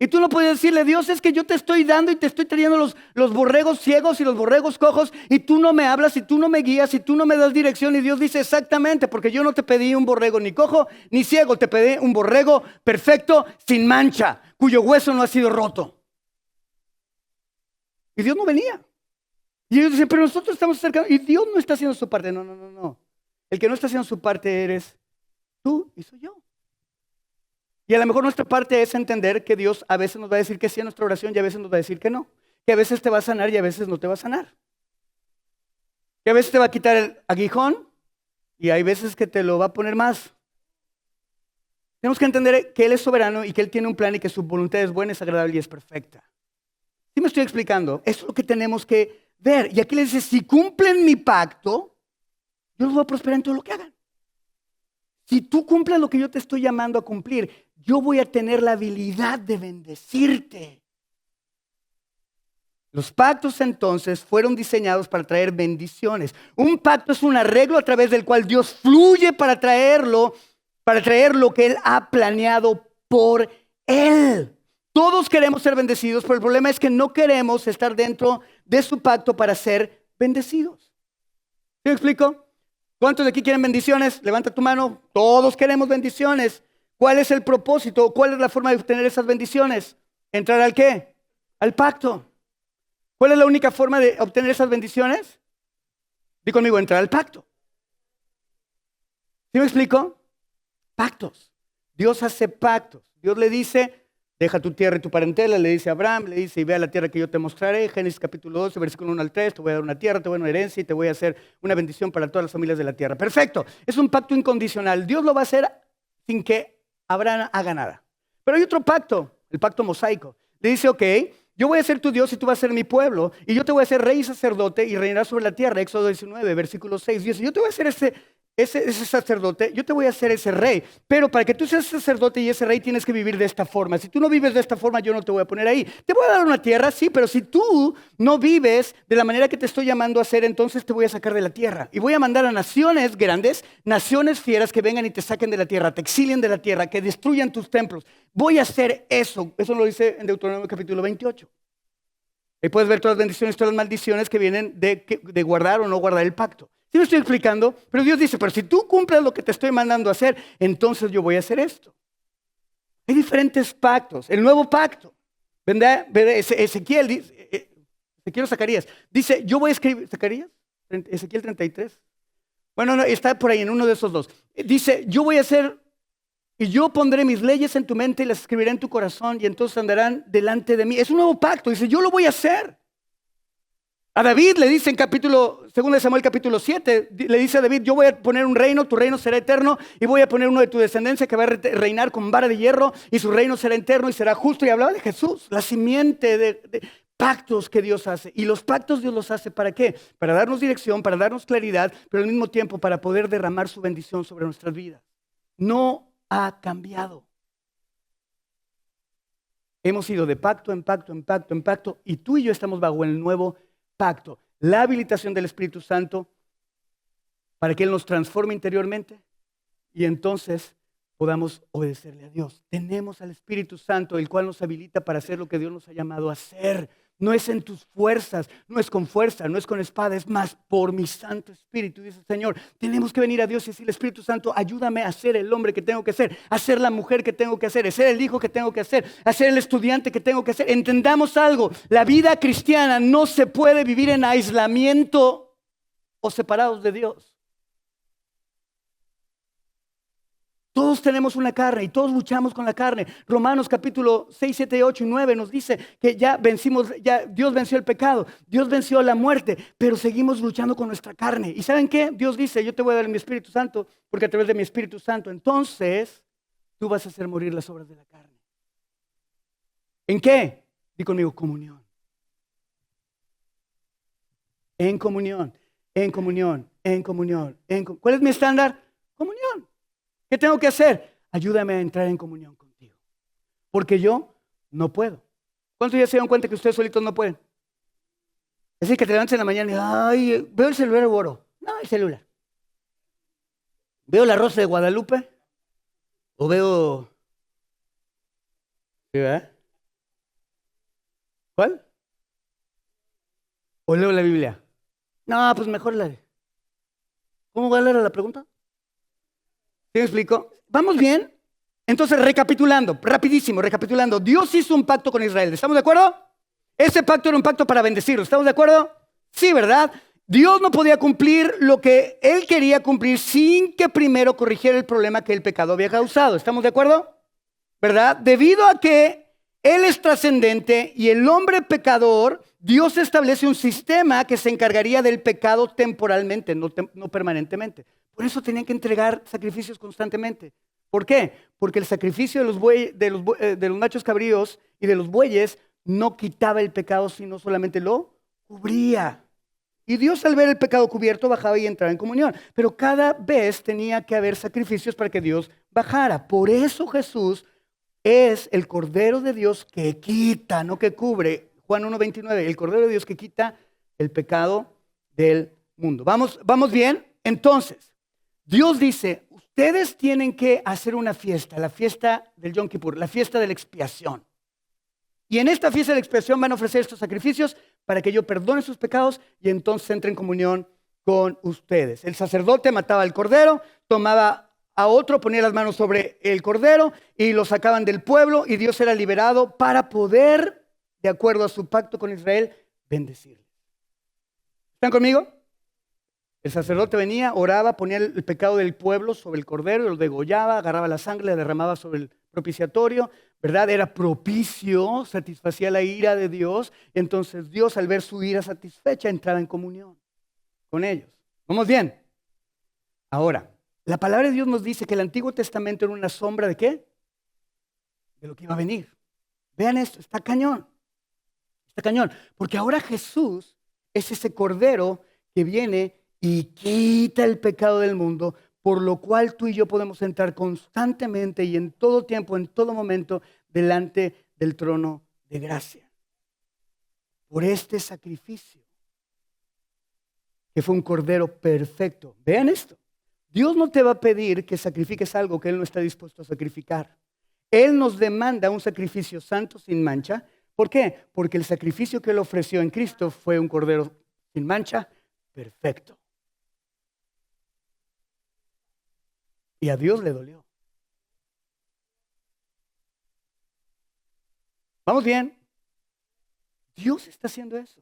Y tú no podías decirle, Dios, es que yo te estoy dando y te estoy trayendo los borregos ciegos y los borregos cojos y tú no me hablas y tú no me guías y tú no me das dirección. Y Dios dice, exactamente, porque yo no te pedí un borrego ni cojo ni ciego, te pedí un borrego perfecto, sin mancha, cuyo hueso no ha sido roto. Y Dios no venía. Y ellos dicen, pero nosotros estamos acercando y Dios no está haciendo su parte. No. El que no está haciendo su parte eres tú y soy yo. Y a lo mejor nuestra parte es entender que Dios a veces nos va a decir que sí a nuestra oración y a veces nos va a decir que no. Que a veces te va a sanar y a veces no te va a sanar. Que a veces te va a quitar el aguijón y hay veces que te lo va a poner más. Tenemos que entender que Él es soberano y que Él tiene un plan y que su voluntad es buena, es agradable y es perfecta. ¿Sí me estoy explicando? Eso es lo que tenemos que ver. Y aquí le dice, si cumplen mi pacto, yo los voy a prosperar en todo lo que hagan. Si tú cumples lo que yo te estoy llamando a cumplir, yo voy a tener la habilidad de bendecirte. Los pactos entonces fueron diseñados para traer bendiciones. Un pacto es un arreglo a través del cual Dios fluye para traer lo que Él ha planeado por Él. Todos queremos ser bendecidos, pero el problema es que no queremos estar dentro de su pacto para ser bendecidos. ¿Sí me explico? ¿Cuántos de aquí quieren bendiciones? Levanta tu mano. Todos queremos bendiciones. ¿Cuál es el propósito? ¿Cuál es la forma de obtener esas bendiciones? ¿Entrar al qué? Al pacto. ¿Cuál es la única forma de obtener esas bendiciones? Di conmigo, entrar al pacto. ¿Sí me explico? Pactos. Dios hace pactos. Dios le dice, deja tu tierra y tu parentela, le dice a Abraham, le dice, y ve a la tierra que yo te mostraré. Génesis capítulo 12, versículo 1 al 3, te voy a dar una tierra, te voy a dar una herencia y te voy a hacer una bendición para todas las familias de la tierra. Perfecto. Es un pacto incondicional. Dios lo va a hacer sin que Abraham haga nada. Pero hay otro pacto, el pacto mosaico. Le dice, ok, yo voy a ser tu Dios y tú vas a ser mi pueblo, y yo te voy a hacer rey y sacerdote y reinarás sobre la tierra. Éxodo 19, versículo 6. Dice, yo te voy a hacer ese sacerdote, yo te voy a hacer ese rey, pero para que tú seas sacerdote y ese rey tienes que vivir de esta forma. Si tú no vives de esta forma, yo no te voy a poner ahí. Te voy a dar una tierra, sí, pero si tú no vives de la manera que te estoy llamando a hacer, entonces te voy a sacar de la tierra. Y voy a mandar a naciones grandes, naciones fieras que vengan y te saquen de la tierra, te exilien de la tierra, que destruyan tus templos. Voy a hacer eso. Eso lo dice en Deuteronomio capítulo 28. Ahí puedes ver todas las bendiciones, todas las maldiciones que vienen de guardar o no guardar el pacto. ¿Sí me estoy explicando? Pero Dios dice, pero si tú cumples lo que te estoy mandando a hacer, entonces yo voy a hacer esto. Hay diferentes pactos. El nuevo pacto. ¿Verdad? Ezequiel dice, Ezequiel o Zacarías. Dice, yo voy a escribir, ¿Zacarías? Ezequiel 33. Bueno, no, está por ahí en uno de esos dos. Dice, yo voy a hacer, y yo pondré mis leyes en tu mente y las escribiré en tu corazón y entonces andarán delante de mí. Es un nuevo pacto. Dice, yo lo voy a hacer. A David le dice en 2 Samuel capítulo 7, le dice a David, yo voy a poner un reino, tu reino será eterno, y voy a poner uno de tu descendencia que va a reinar con vara de hierro, y su reino será eterno y será justo. Y hablaba de Jesús, la simiente de pactos que Dios hace. Y los pactos Dios los hace ¿para qué? Para darnos dirección, para darnos claridad, pero al mismo tiempo para poder derramar su bendición sobre nuestras vidas. No ha cambiado. Hemos ido de pacto en pacto, en pacto, en pacto, y tú y yo estamos bajo el nuevo pacto, la habilitación del Espíritu Santo para que Él nos transforme interiormente y entonces podamos obedecerle a Dios. Tenemos al Espíritu Santo, el cual nos habilita para hacer lo que Dios nos ha llamado a hacer. No es en tus fuerzas, no es con fuerza, no es con espada, es más por mi Santo Espíritu. Dice el Señor, tenemos que venir a Dios y decirle, Espíritu Santo, ayúdame a ser el hombre que tengo que ser, a ser la mujer que tengo que hacer, a ser el hijo que tengo que hacer, a ser el estudiante que tengo que ser. Entendamos algo, la vida cristiana no se puede vivir en aislamiento o separados de Dios. Todos tenemos una carne y todos luchamos con la carne. Romanos capítulo 6, 7, 8 y 9 nos dice que ya vencimos, ya Dios venció el pecado, Dios venció la muerte, pero seguimos luchando con nuestra carne. ¿Y saben qué? Dios dice, yo te voy a dar mi Espíritu Santo, porque a través de mi Espíritu Santo, entonces, tú vas a hacer morir las obras de la carne. ¿En qué? Di conmigo, comunión. En comunión, en comunión, en comunión. ¿Cuál es mi estándar? Comunión. ¿Qué tengo que hacer? Ayúdame a entrar en comunión contigo. Porque yo no puedo. ¿Cuántos ya se dan cuenta que ustedes solitos no pueden? Es decir, que te levantes en la mañana y ay, veo el celular o oro. No, el celular. ¿Veo la Rosa de Guadalupe? ¿O veo... ¿Sí, verdad? ¿Cuál? ¿O leo la Biblia? No, pues mejor la... ¿Cómo va a leer la pregunta? ¿Sí me explico? ¿Vamos bien? Entonces, recapitulando, rapidísimo, recapitulando. Dios hizo un pacto con Israel. ¿Estamos de acuerdo? Ese pacto era un pacto para bendecirlo. ¿Estamos de acuerdo? Sí, ¿verdad? Dios no podía cumplir lo que Él quería cumplir sin que primero corrigiera el problema que el pecado había causado. ¿Estamos de acuerdo? ¿Verdad? Debido a que Él es trascendente y el hombre pecador, Dios establece un sistema que se encargaría del pecado temporalmente, no permanentemente. Por eso tenían que entregar sacrificios constantemente. ¿Por qué? Porque el sacrificio de los machos cabríos y de los bueyes no quitaba el pecado, sino solamente lo cubría. Y Dios, al ver el pecado cubierto, bajaba y entraba en comunión. Pero cada vez tenía que haber sacrificios para que Dios bajara. Por eso Jesús es el Cordero de Dios que quita, no que cubre. Juan 1:29, el Cordero de Dios que quita el pecado del mundo. ¿Vamos bien? Entonces, Dios dice, ustedes tienen que hacer una fiesta, la fiesta del Yom Kippur, la fiesta de la expiación. Y en esta fiesta de la expiación van a ofrecer estos sacrificios para que yo perdone sus pecados y entonces entre en comunión con ustedes. El sacerdote mataba al cordero, tomaba a otro, ponía las manos sobre el cordero y lo sacaban del pueblo y Dios era liberado para poder, de acuerdo a su pacto con Israel, bendecirle. ¿Están conmigo? El sacerdote venía, oraba, ponía el pecado del pueblo sobre el cordero, lo degollaba, agarraba la sangre, la derramaba sobre el propiciatorio, ¿verdad? Era propicio, satisfacía la ira de Dios. Entonces Dios, al ver su ira satisfecha, entraba en comunión con ellos. ¿Vamos bien? Ahora, la palabra de Dios nos dice que el Antiguo Testamento era una sombra ¿de qué? De lo que iba a venir. Vean esto, está cañón. Está cañón. Porque ahora Jesús es ese cordero que viene y quita el pecado del mundo, por lo cual tú y yo podemos entrar constantemente y en todo tiempo, en todo momento, delante del trono de gracia. Por este sacrificio, que fue un cordero perfecto. Vean esto. Dios no te va a pedir que sacrifiques algo que Él no está dispuesto a sacrificar. Él nos demanda un sacrificio santo sin mancha. ¿Por qué? Porque el sacrificio que Él ofreció en Cristo fue un cordero sin mancha, perfecto. Y a Dios le dolió. ¿Vamos bien? Dios está haciendo eso.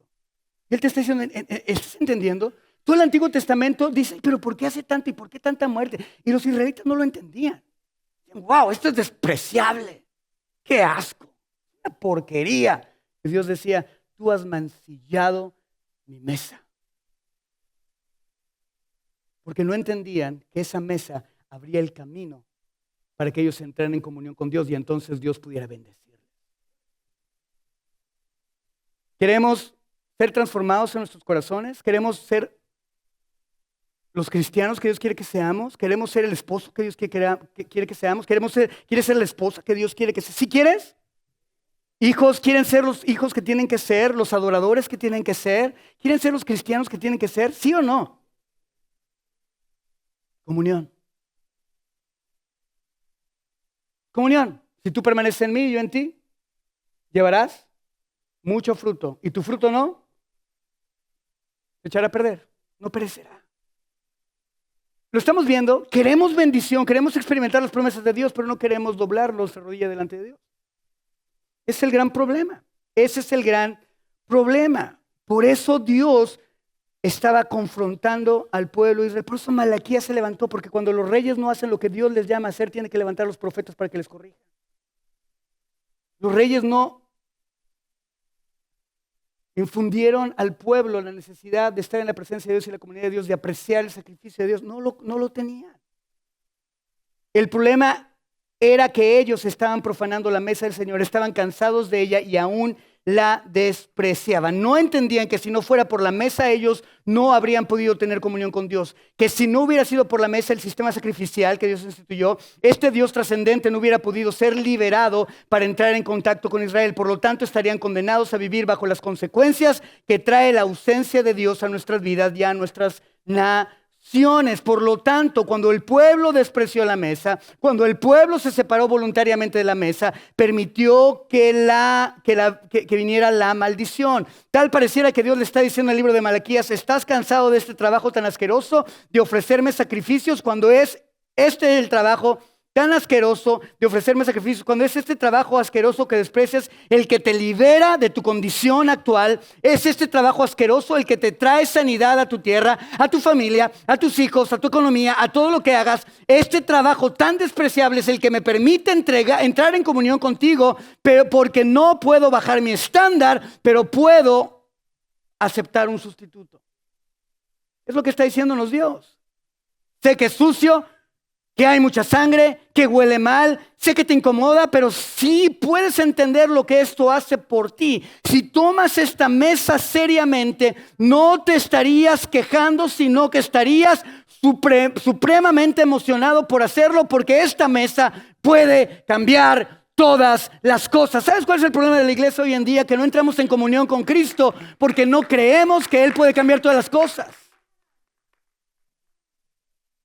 Él te está diciendo, ¿estás entendiendo? Todo el Antiguo Testamento dice, pero ¿por qué hace tanto y por qué tanta muerte? Y los israelitas no lo entendían. Wow, esto es despreciable. Qué asco. Una porquería. Y Dios decía, tú has mancillado mi mesa. Porque no entendían que esa mesa abría el camino para que ellos entraran en comunión con Dios y entonces Dios pudiera bendecirles. Queremos ser transformados en nuestros corazones. Queremos ser los cristianos que Dios quiere que seamos. Queremos ser el esposo que Dios quiere que seamos. ¿Quieres ser la esposa que Dios quiere que seas? ¿Sí quieres? Hijos, ¿quieren ser los hijos que tienen que ser? ¿Los adoradores que tienen que ser? ¿Quieren ser los cristianos que tienen que ser? ¿Sí o no? Comunión. Comunión. Si tú permaneces en mí y yo en ti, llevarás mucho fruto. ¿Y tu fruto no? Se echará a perder. No perecerá. Lo estamos viendo. Queremos bendición, queremos experimentar las promesas de Dios, pero no queremos doblar nuestra rodilla delante de Dios. Ese es el gran problema. Ese es el gran problema. Por eso Dios estaba confrontando al pueblo de Israel. Por eso Malaquías se levantó, porque cuando los reyes no hacen lo que Dios les llama a hacer, tiene que levantar a los profetas para que les corrijan. Los reyes no infundieron al pueblo la necesidad de estar en la presencia de Dios y la comunidad de Dios, de apreciar el sacrificio de Dios. No lo tenían. El problema era que ellos estaban profanando la mesa del Señor, estaban cansados de ella y aún la despreciaban. No entendían que si no fuera por la mesa ellos no habrían podido tener comunión con Dios. Que si no hubiera sido por la mesa el sistema sacrificial que Dios instituyó, este Dios trascendente no hubiera podido ser liberado para entrar en contacto con Israel. Por lo tanto, estarían condenados a vivir bajo las consecuencias que trae la ausencia de Dios a nuestras vidas y a nuestras naciones. Por lo tanto, cuando el pueblo despreció la mesa, cuando el pueblo se separó voluntariamente de la mesa, permitió que viniera la maldición. Tal pareciera que Dios le está diciendo en el libro de Malaquías, ¿estás cansado de este trabajo tan asqueroso de ofrecerme sacrificios cuando es este el trabajo tan asqueroso de ofrecerme sacrificios, cuando es este trabajo asqueroso que desprecias, el que te libera de tu condición actual, es este trabajo asqueroso el que te trae sanidad a tu tierra, a tu familia, a tus hijos, a tu economía, a todo lo que hagas? Este trabajo tan despreciable es el que me permite entrar en comunión contigo, pero porque no puedo bajar mi estándar, pero puedo aceptar un sustituto. Es lo que está diciéndonos Dios. Sé que es sucio, que hay mucha sangre, que huele mal, sé que te incomoda, pero sí puedes entender lo que esto hace por ti. Si tomas esta mesa seriamente, no te estarías quejando, sino que estarías supremamente emocionado por hacerlo, porque esta mesa puede cambiar todas las cosas. ¿Sabes cuál es el problema de la iglesia hoy en día? Que no entramos en comunión con Cristo porque no creemos que Él puede cambiar todas las cosas.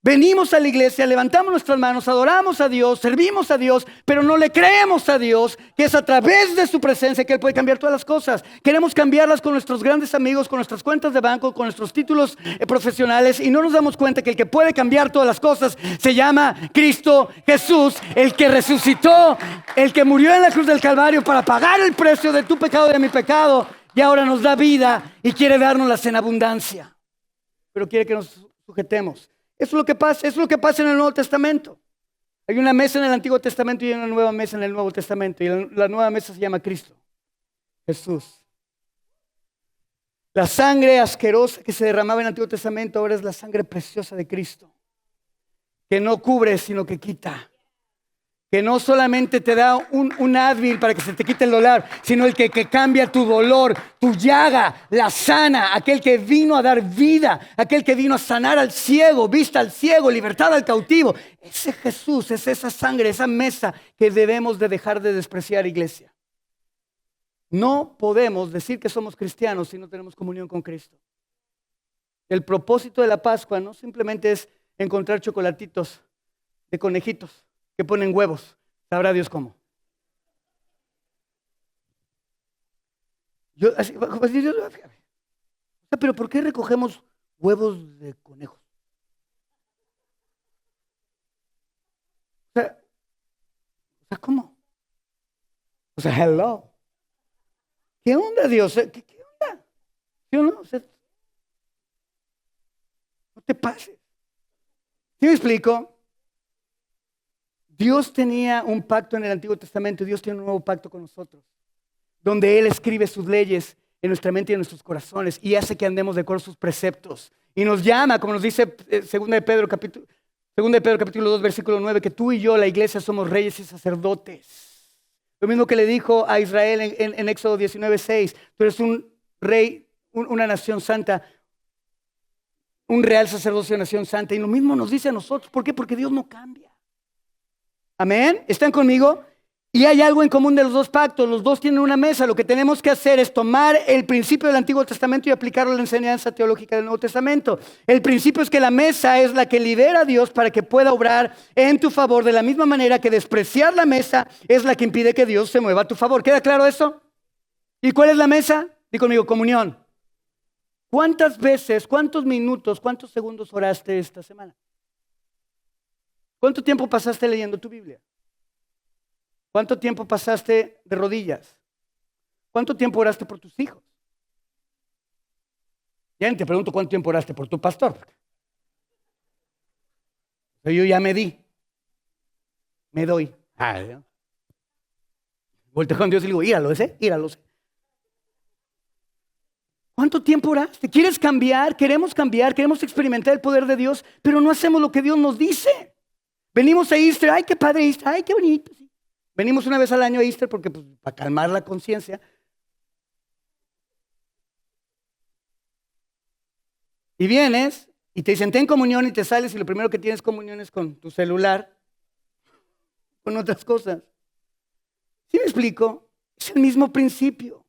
Venimos a la iglesia, levantamos nuestras manos, adoramos a Dios, servimos a Dios, pero no le creemos a Dios que es a través de su presencia que Él puede cambiar todas las cosas. Queremos cambiarlas con nuestros grandes amigos, con nuestras cuentas de banco, con nuestros títulos profesionales, y no nos damos cuenta que el que puede cambiar todas las cosas se llama Cristo Jesús, el que resucitó, el que murió en la cruz del Calvario para pagar el precio de tu pecado y de mi pecado, y ahora nos da vida y quiere dárnoslas en abundancia, pero quiere que nos sujetemos. Eso es lo que pasa en el Nuevo Testamento. Hay una mesa en el Antiguo Testamento y hay una nueva mesa en el Nuevo Testamento. Y la nueva mesa se llama Cristo, Jesús. La sangre asquerosa que se derramaba en el Antiguo Testamento ahora es la sangre preciosa de Cristo, que no cubre sino que quita, que no solamente te da un Advil para que se te quite el dolor, sino el que cambia tu dolor, tu llaga, la sana, aquel que vino a dar vida, aquel que vino a sanar al ciego, vista al ciego, libertad al cautivo. Ese Jesús, es esa sangre, esa mesa que debemos de dejar de despreciar, iglesia. No podemos decir que somos cristianos si no tenemos comunión con Cristo. El propósito de la Pascua no simplemente es encontrar chocolatitos de conejitos que ponen huevos, sabrá Dios cómo. Pero ¿por qué recogemos huevos de conejos? O sea, ¿cómo? O sea, hello. ¿Qué onda, Dios? ¿Qué onda? ¿Sí o no? O sea, no te pases. ¿Sí me explico? Dios tenía un pacto en el Antiguo Testamento y Dios tiene un nuevo pacto con nosotros, donde Él escribe sus leyes en nuestra mente y en nuestros corazones y hace que andemos de acuerdo a sus preceptos. Y nos llama, como nos dice 2 de Pedro capítulo 2, versículo 9, que tú y yo, la iglesia, somos reyes y sacerdotes. Lo mismo que le dijo a Israel en Éxodo 19:6, tú eres un rey, una nación santa, un real sacerdocio de nación santa. Y lo mismo nos dice a nosotros. ¿Por qué? Porque Dios no cambia. Amén, ¿están conmigo? Y hay algo en común de los dos pactos, los dos tienen una mesa. Lo que tenemos que hacer es tomar el principio del Antiguo Testamento y aplicarlo a la enseñanza teológica del Nuevo Testamento. El principio es que la mesa es la que libera a Dios para que pueda obrar en tu favor, de la misma manera que despreciar la mesa es la que impide que Dios se mueva a tu favor. ¿Queda claro eso? ¿Y cuál es la mesa? Di conmigo, comunión. ¿Cuántas veces, cuántos minutos, cuántos segundos oraste esta semana? ¿Cuánto tiempo pasaste leyendo tu Biblia? ¿Cuánto tiempo pasaste de rodillas? ¿Cuánto tiempo oraste por tus hijos? Ya ni te pregunto cuánto tiempo oraste por tu pastor. Yo ya me di. Me doy. Volteo con Dios y le digo, íralo. ¿Cuánto tiempo oraste? ¿Quieres cambiar? Queremos experimentar el poder de Dios, pero no hacemos lo que Dios nos dice. Venimos a Easter, ay, qué padre Easter, ay, qué bonito. Sí. Venimos una vez al año a Easter porque, pues, para calmar la conciencia. Y vienes y te dicen, ten comunión y te sales y lo primero que tienes comunión es con tu celular, con otras cosas. ¿Sí me explico? Es el mismo principio.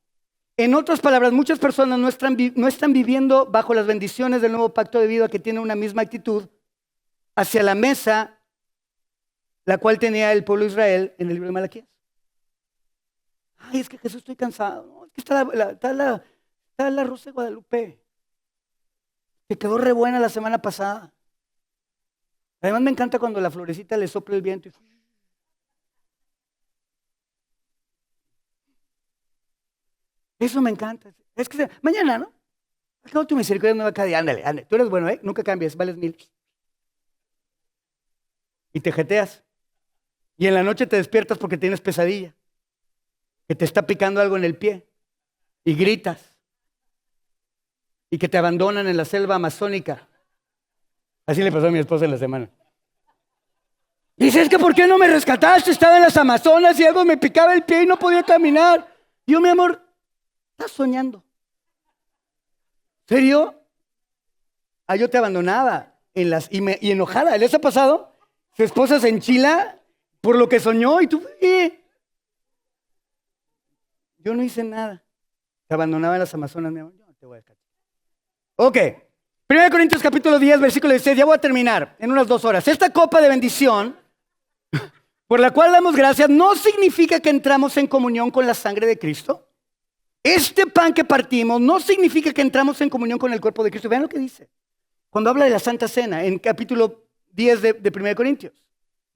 En otras palabras, muchas personas no están viviendo bajo las bendiciones del nuevo pacto debido a que tienen una misma actitud hacia la mesa, la cual tenía el pueblo de Israel en el libro de Malaquías. Ay, es que Jesús, estoy cansado. No, es que está la Rosa de Guadalupe. Que quedó re buena la semana pasada. Además me encanta cuando la florecita le sopla el viento. Eso me encanta. Es que mañana, ¿no? Al cabo tu misericordia no va a caer. Ándale. Tú eres bueno, ¿eh? Nunca cambies, vales 1000. Y te jeteas. Y en la noche te despiertas porque tienes pesadilla. Que te está picando algo en el pie. Y gritas. Y que te abandonan en la selva amazónica. Así le pasó a mi esposa en la semana. Dice, es que ¿por qué no me rescataste? Estaba en las Amazonas y algo me picaba el pie y no podía caminar. Yo, mi amor, estás soñando. ¿Serio? Yo te abandonaba y enojada. ¿Les ha pasado? Su esposa se enchila por lo que soñó y tú, yo no hice nada. Te abandonaba en las Amazonas, mi amor. Yo no te voy a descansar. Ok. 1 Corintios capítulo 10, versículo 16. Ya voy a terminar en unas 2 horas. Esta copa de bendición, por la cual damos gracias, no significa que entramos en comunión con la sangre de Cristo. Este pan que partimos no significa que entramos en comunión con el cuerpo de Cristo. Vean lo que dice. Cuando habla de la Santa Cena, en capítulo 10 de 1 Corintios.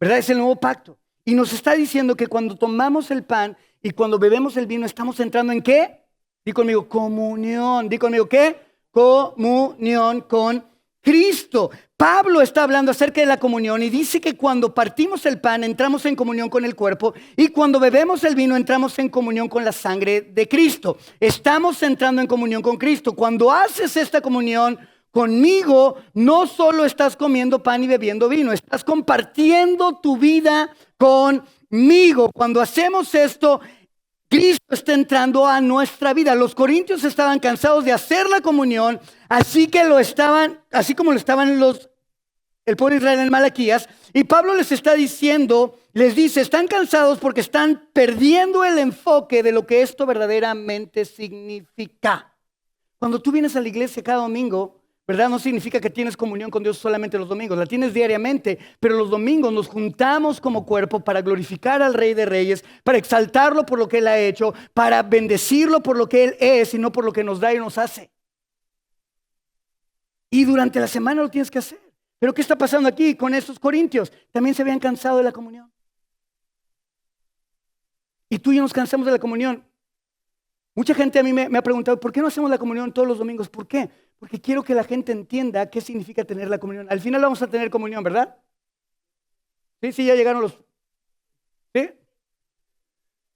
¿Verdad? Es el nuevo pacto. Y nos está diciendo que cuando tomamos el pan y cuando bebemos el vino, estamos entrando ¿en qué? Di conmigo, comunión. Di conmigo, ¿qué? Comunión con Cristo. Pablo está hablando acerca de la comunión y dice que cuando partimos el pan entramos en comunión con el cuerpo y cuando bebemos el vino entramos en comunión con la sangre de Cristo. Estamos entrando en comunión con Cristo. Cuando haces esta comunión conmigo, no solo estás comiendo pan y bebiendo vino, estás compartiendo tu vida con conmigo. Cuando hacemos esto, Cristo está entrando a nuestra vida. Los corintios estaban cansados de hacer la comunión, así como lo estaban el pueblo de Israel en Malaquías. Y Pablo les está diciendo, les dice, están cansados porque están perdiendo el enfoque de lo que esto verdaderamente significa. Cuando tú vienes a la iglesia cada domingo, ¿verdad? No significa que tienes comunión con Dios solamente los domingos, la tienes diariamente, pero los domingos nos juntamos como cuerpo para glorificar al Rey de Reyes, para exaltarlo por lo que Él ha hecho, para bendecirlo por lo que Él es y no por lo que nos da y nos hace. Y durante la semana lo tienes que hacer. Pero ¿qué está pasando aquí con estos corintios? También se habían cansado de la comunión. Y tú y yo nos cansamos de la comunión. Mucha gente a mí me ha preguntado, ¿por qué no hacemos la comunión todos los domingos? ¿Por qué? Porque quiero que la gente entienda qué significa tener la comunión. Al final vamos a tener comunión, ¿verdad? Sí, ya llegaron los... ¿Sí?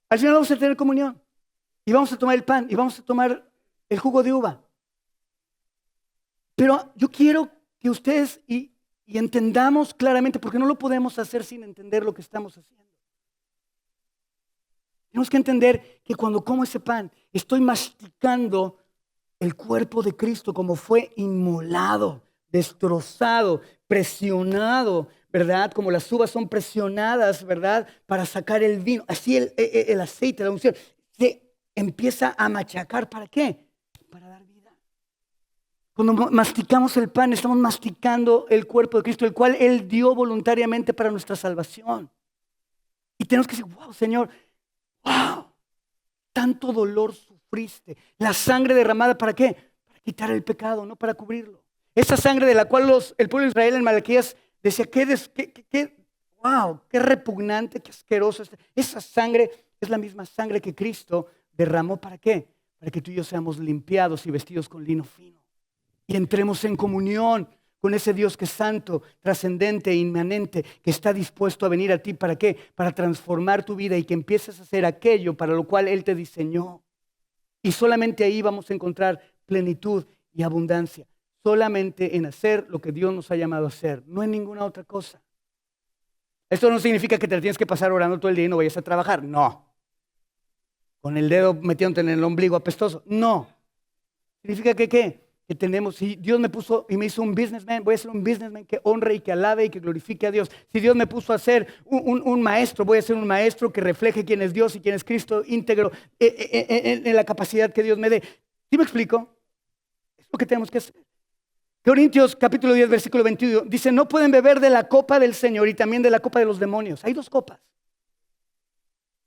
Al final vamos a tener comunión. Y vamos a tomar el pan y vamos a tomar el jugo de uva. Pero yo quiero que ustedes y entendamos claramente, porque no lo podemos hacer sin entender lo que estamos haciendo. Tenemos que entender que cuando como ese pan, estoy masticando el cuerpo de Cristo como fue inmolado, destrozado, presionado, ¿verdad? Como las uvas son presionadas, ¿verdad? Para sacar el vino. Así el aceite, la unción, se empieza a machacar. ¿Para qué? Para dar vida. Cuando masticamos el pan, estamos masticando el cuerpo de Cristo, el cual Él dio voluntariamente para nuestra salvación. Y tenemos que decir, wow, Señor, wow, tanto dolor sufriste. La sangre derramada, ¿para qué? Para quitar el pecado, no para cubrirlo. Esa sangre de la cual el pueblo de Israel en Malaquías decía, wow, qué repugnante, qué asqueroso. Esa sangre es la misma sangre que Cristo derramó, ¿para qué? Para que tú y yo seamos limpiados y vestidos con lino fino. Y entremos en comunión con ese Dios que es santo, trascendente e inmanente, que está dispuesto a venir a ti. ¿Para qué? Para transformar tu vida y que empieces a hacer aquello para lo cual Él te diseñó. Y solamente ahí vamos a encontrar plenitud y abundancia. Solamente en hacer lo que Dios nos ha llamado a hacer, no en ninguna otra cosa. Esto no significa que te la tienes que pasar orando todo el día y no vayas a trabajar. No. Con el dedo metiéndote en el ombligo apestoso. No. Significa que ¿qué? Que tenemos, si Dios me puso y me hizo un businessman, voy a ser un businessman que honre y que alabe y que glorifique a Dios. Si Dios me puso a ser un maestro, voy a ser un maestro que refleje quién es Dios y quién es Cristo, íntegro en la capacidad que Dios me dé. ¿Sí me explico? Es lo que tenemos que hacer. Corintios capítulo 10, versículo 21, dice, no pueden beber de la copa del Señor y también de la copa de los demonios. Hay dos copas.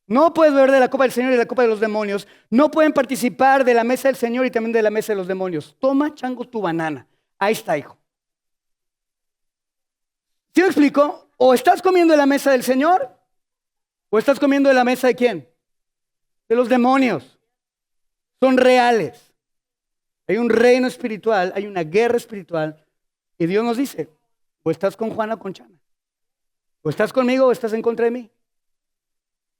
No puedes beber de la copa del Señor y de la copa de los demonios. No pueden participar de la mesa del Señor y también de la mesa de los demonios. Toma, chango, tu banana. Ahí está, hijo. ¿Sí me explico? O estás comiendo de la mesa del Señor o estás comiendo de la mesa de ¿quién? De los demonios. Son reales. Hay un reino espiritual, hay una guerra espiritual. Y Dios nos dice, o estás con Juana o con Chana. O estás conmigo o estás en contra de mí.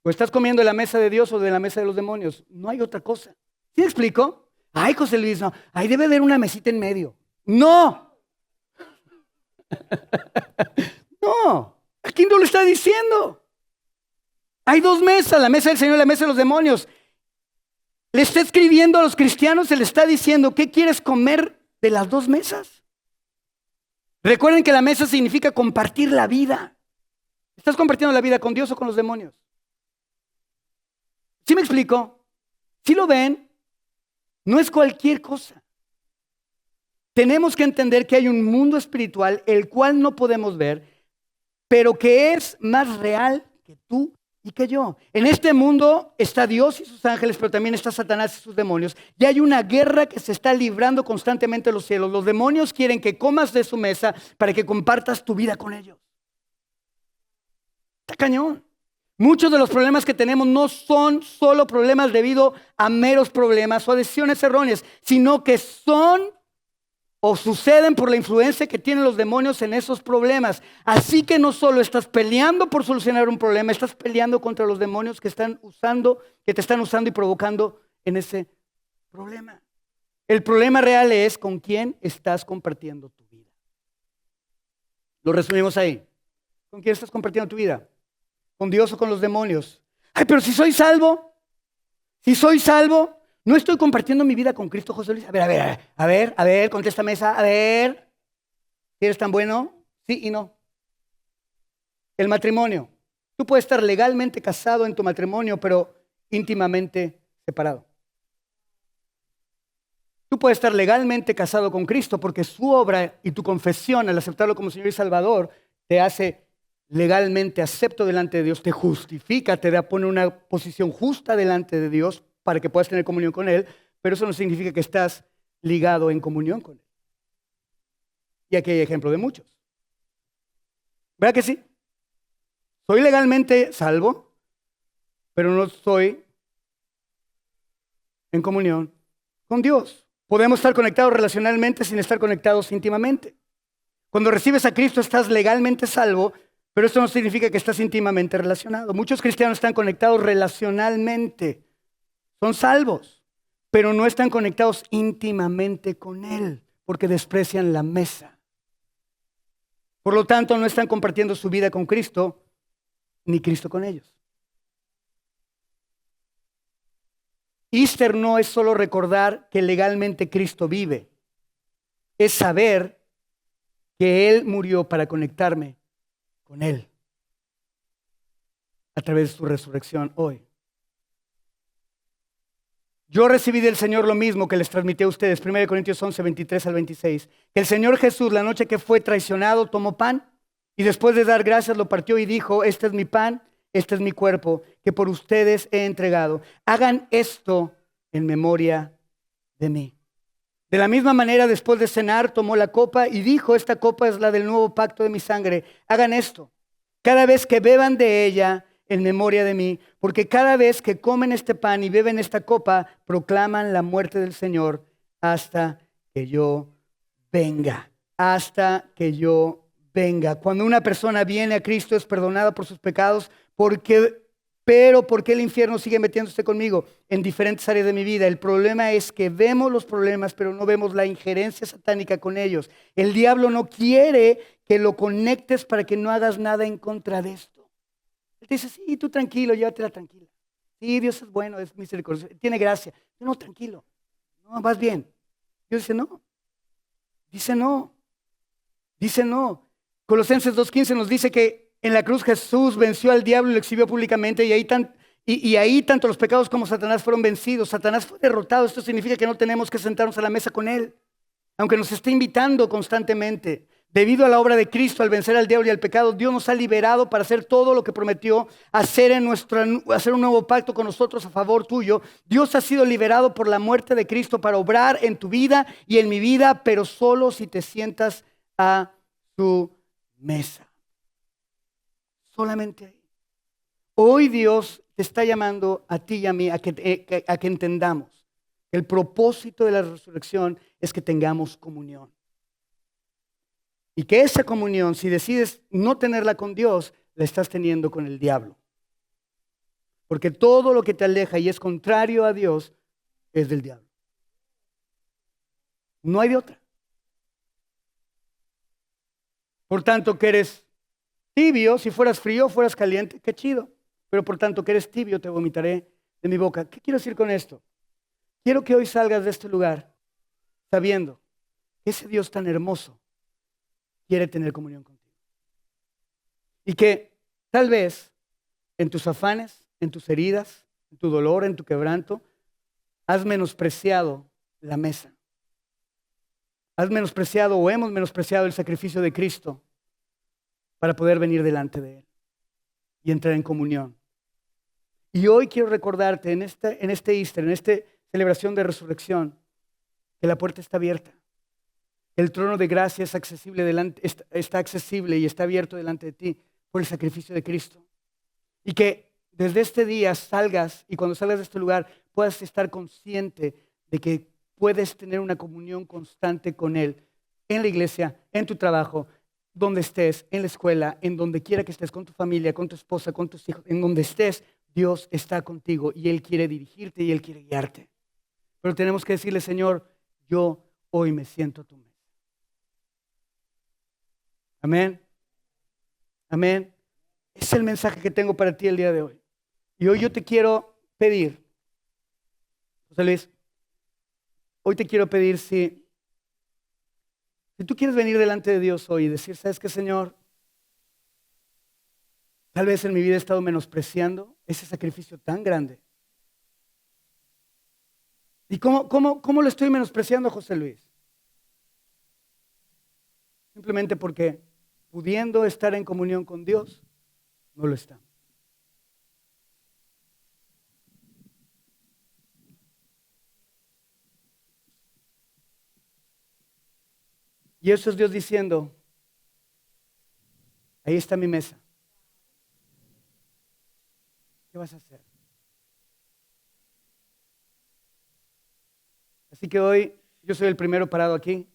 O estás comiendo de la mesa de Dios o de la mesa de los demonios. No hay otra cosa. ¿Sí me explico? Ay, José Luis, no. Ahí debe haber una mesita en medio. ¡No! No. Aquí no lo está diciendo. Hay dos mesas, la mesa del Señor y la mesa de los demonios. Le está escribiendo a los cristianos, se le está diciendo, ¿qué quieres comer de las dos mesas? Recuerden que la mesa significa compartir la vida. ¿Estás compartiendo la vida con Dios o con los demonios? ¿Sí me explico? ¿Sí lo ven? No es cualquier cosa. Tenemos que entender que hay un mundo espiritual el cual no podemos ver, pero que es más real que tú y que yo. En este mundo está Dios y sus ángeles, pero también está Satanás y sus demonios. Y hay una guerra que se está librando constantemente en los cielos. Los demonios quieren que comas de su mesa para que compartas tu vida con ellos. Está cañón. Muchos de los problemas que tenemos no son solo problemas debido a meros problemas o a decisiones erróneas, sino que son o suceden por la influencia que tienen los demonios en esos problemas. Así que no solo estás peleando por solucionar un problema, estás peleando contra los demonios que te están usando y provocando en ese problema. El problema real es con quién estás compartiendo tu vida. Lo resumimos ahí. ¿Con quién estás compartiendo tu vida? ¿Con Dios o con los demonios? Ay, pero si soy salvo, no estoy compartiendo mi vida con Cristo, José Luis. A ver, contéstame esa, a ver. ¿Eres tan bueno? Sí y no. El matrimonio. Tú puedes estar legalmente casado en tu matrimonio, pero íntimamente separado. Tú puedes estar legalmente casado con Cristo porque su obra y tu confesión al aceptarlo como Señor y Salvador te hace legalmente acepto delante de Dios, te justifica, te pone una posición justa delante de Dios para que puedas tener comunión con Él, pero eso no significa que estás ligado en comunión con Él. Y aquí hay ejemplo de muchos. ¿Verdad que sí? Soy legalmente salvo, pero no estoy en comunión con Dios. Podemos estar conectados relacionalmente sin estar conectados íntimamente. Cuando recibes a Cristo estás legalmente salvo, pero esto no significa que estás íntimamente relacionado. Muchos cristianos están conectados relacionalmente, son salvos, pero no están conectados íntimamente con Él, porque desprecian la mesa. Por lo tanto, no están compartiendo su vida con Cristo, ni Cristo con ellos. Easter no es solo recordar que legalmente Cristo vive, es saber que Él murió para conectarme con Él a través de su resurrección hoy. Yo recibí del Señor lo mismo que les transmití a ustedes, 1 Corintios 11, 23 al 26, que el Señor Jesús, la noche que fue traicionado, tomó pan y después de dar gracias lo partió y dijo, este es mi pan, este es mi cuerpo, que por ustedes he entregado. Hagan esto en memoria de mí. De la misma manera, después de cenar, tomó la copa y dijo, esta copa es la del nuevo pacto de mi sangre. Hagan esto cada vez que beban de ella en memoria de mí, porque cada vez que comen este pan y beben esta copa, proclaman la muerte del Señor hasta que yo venga. Hasta que yo venga. Cuando una persona viene a Cristo es perdonada por sus pecados, pero ¿por qué el infierno sigue metiéndose conmigo en diferentes áreas de mi vida? El problema es que vemos los problemas, pero no vemos la injerencia satánica con ellos. El diablo no quiere que lo conectes para que no hagas nada en contra de esto. Él te dice, sí, tú tranquilo, llévatela tranquila. Sí, Dios es bueno, es misericordioso, tiene gracia. No, tranquilo, no, vas bien. Dios dice, no. Dice no. Colosenses 2:15 nos dice que en la cruz Jesús venció al diablo y lo exhibió públicamente y ahí tanto los pecados como Satanás fueron vencidos. Satanás fue derrotado. Esto significa que no tenemos que sentarnos a la mesa con él, aunque nos esté invitando constantemente. Debido a la obra de Cristo, al vencer al diablo y al pecado, Dios nos ha liberado para hacer todo lo que prometió hacer hacer un nuevo pacto con nosotros a favor tuyo. Dios ha sido liberado por la muerte de Cristo para obrar en tu vida y en mi vida, pero solo si te sientas a su mesa. Solamente ahí. Hoy Dios te está llamando a ti y a mí a que entendamos que el propósito de la resurrección es que tengamos comunión. Y que esa comunión, si decides no tenerla con Dios, la estás teniendo con el diablo. Porque todo lo que te aleja y es contrario a Dios es del diablo. No hay de otra. Por tanto, que eres tibio, si fueras frío, fueras caliente, qué chido. Pero por tanto, que eres tibio, te vomitaré de mi boca. ¿Qué quiero decir con esto? Quiero que hoy salgas de este lugar sabiendo que ese Dios tan hermoso quiere tener comunión contigo. Y que tal vez en tus afanes, en tus heridas, en tu dolor, en tu quebranto, has menospreciado la mesa. Has menospreciado o hemos menospreciado el sacrificio de Cristo para poder venir delante de Él y entrar en comunión. Y hoy quiero recordarte en este Easter, en esta celebración de resurrección, que la puerta está abierta. El trono de gracia es accesible está accesible y está abierto delante de ti por el sacrificio de Cristo. Y que desde este día salgas y cuando salgas de este lugar puedas estar consciente de que puedes tener una comunión constante con Él en la iglesia, en tu trabajo, donde estés, en la escuela, en donde quiera que estés, con tu familia, con tu esposa, con tus hijos, en donde estés, Dios está contigo y Él quiere dirigirte y Él quiere guiarte. Pero tenemos que decirle, Señor, yo hoy me siento a tu mesa. Amén. Amén. Es el mensaje que tengo para ti el día de hoy. Y hoy yo te quiero pedir, José Luis, hoy te quiero pedir si tú quieres venir delante de Dios hoy y decir, ¿sabes qué, Señor? Tal vez en mi vida he estado menospreciando ese sacrificio tan grande. ¿Y cómo lo estoy menospreciando, José Luis? Simplemente porque pudiendo estar en comunión con Dios, no lo está. Y eso es Dios diciendo, ahí está mi mesa. ¿Qué vas a hacer? Así que hoy yo soy el primero parado aquí,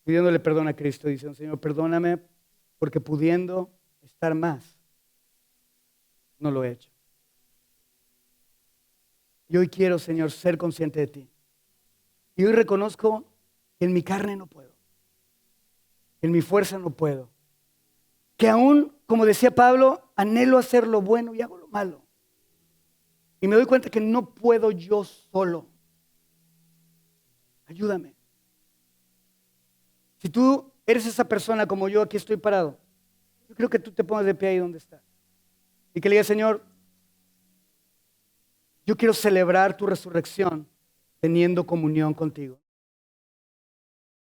pidiéndole perdón a Cristo, diciendo, Señor, perdóname porque pudiendo estar más, no lo he hecho. Y hoy quiero, Señor, ser consciente de ti. Y hoy reconozco que en mi carne no puedo, que en mi fuerza no puedo, que aún, como decía Pablo, anhelo hacer lo bueno y hago lo malo. Y me doy cuenta que no puedo yo solo. Ayúdame. Si tú eres esa persona como yo, aquí estoy parado, yo creo que tú te pongas de pie ahí donde estás. Y que le digas, Señor, yo quiero celebrar tu resurrección teniendo comunión contigo.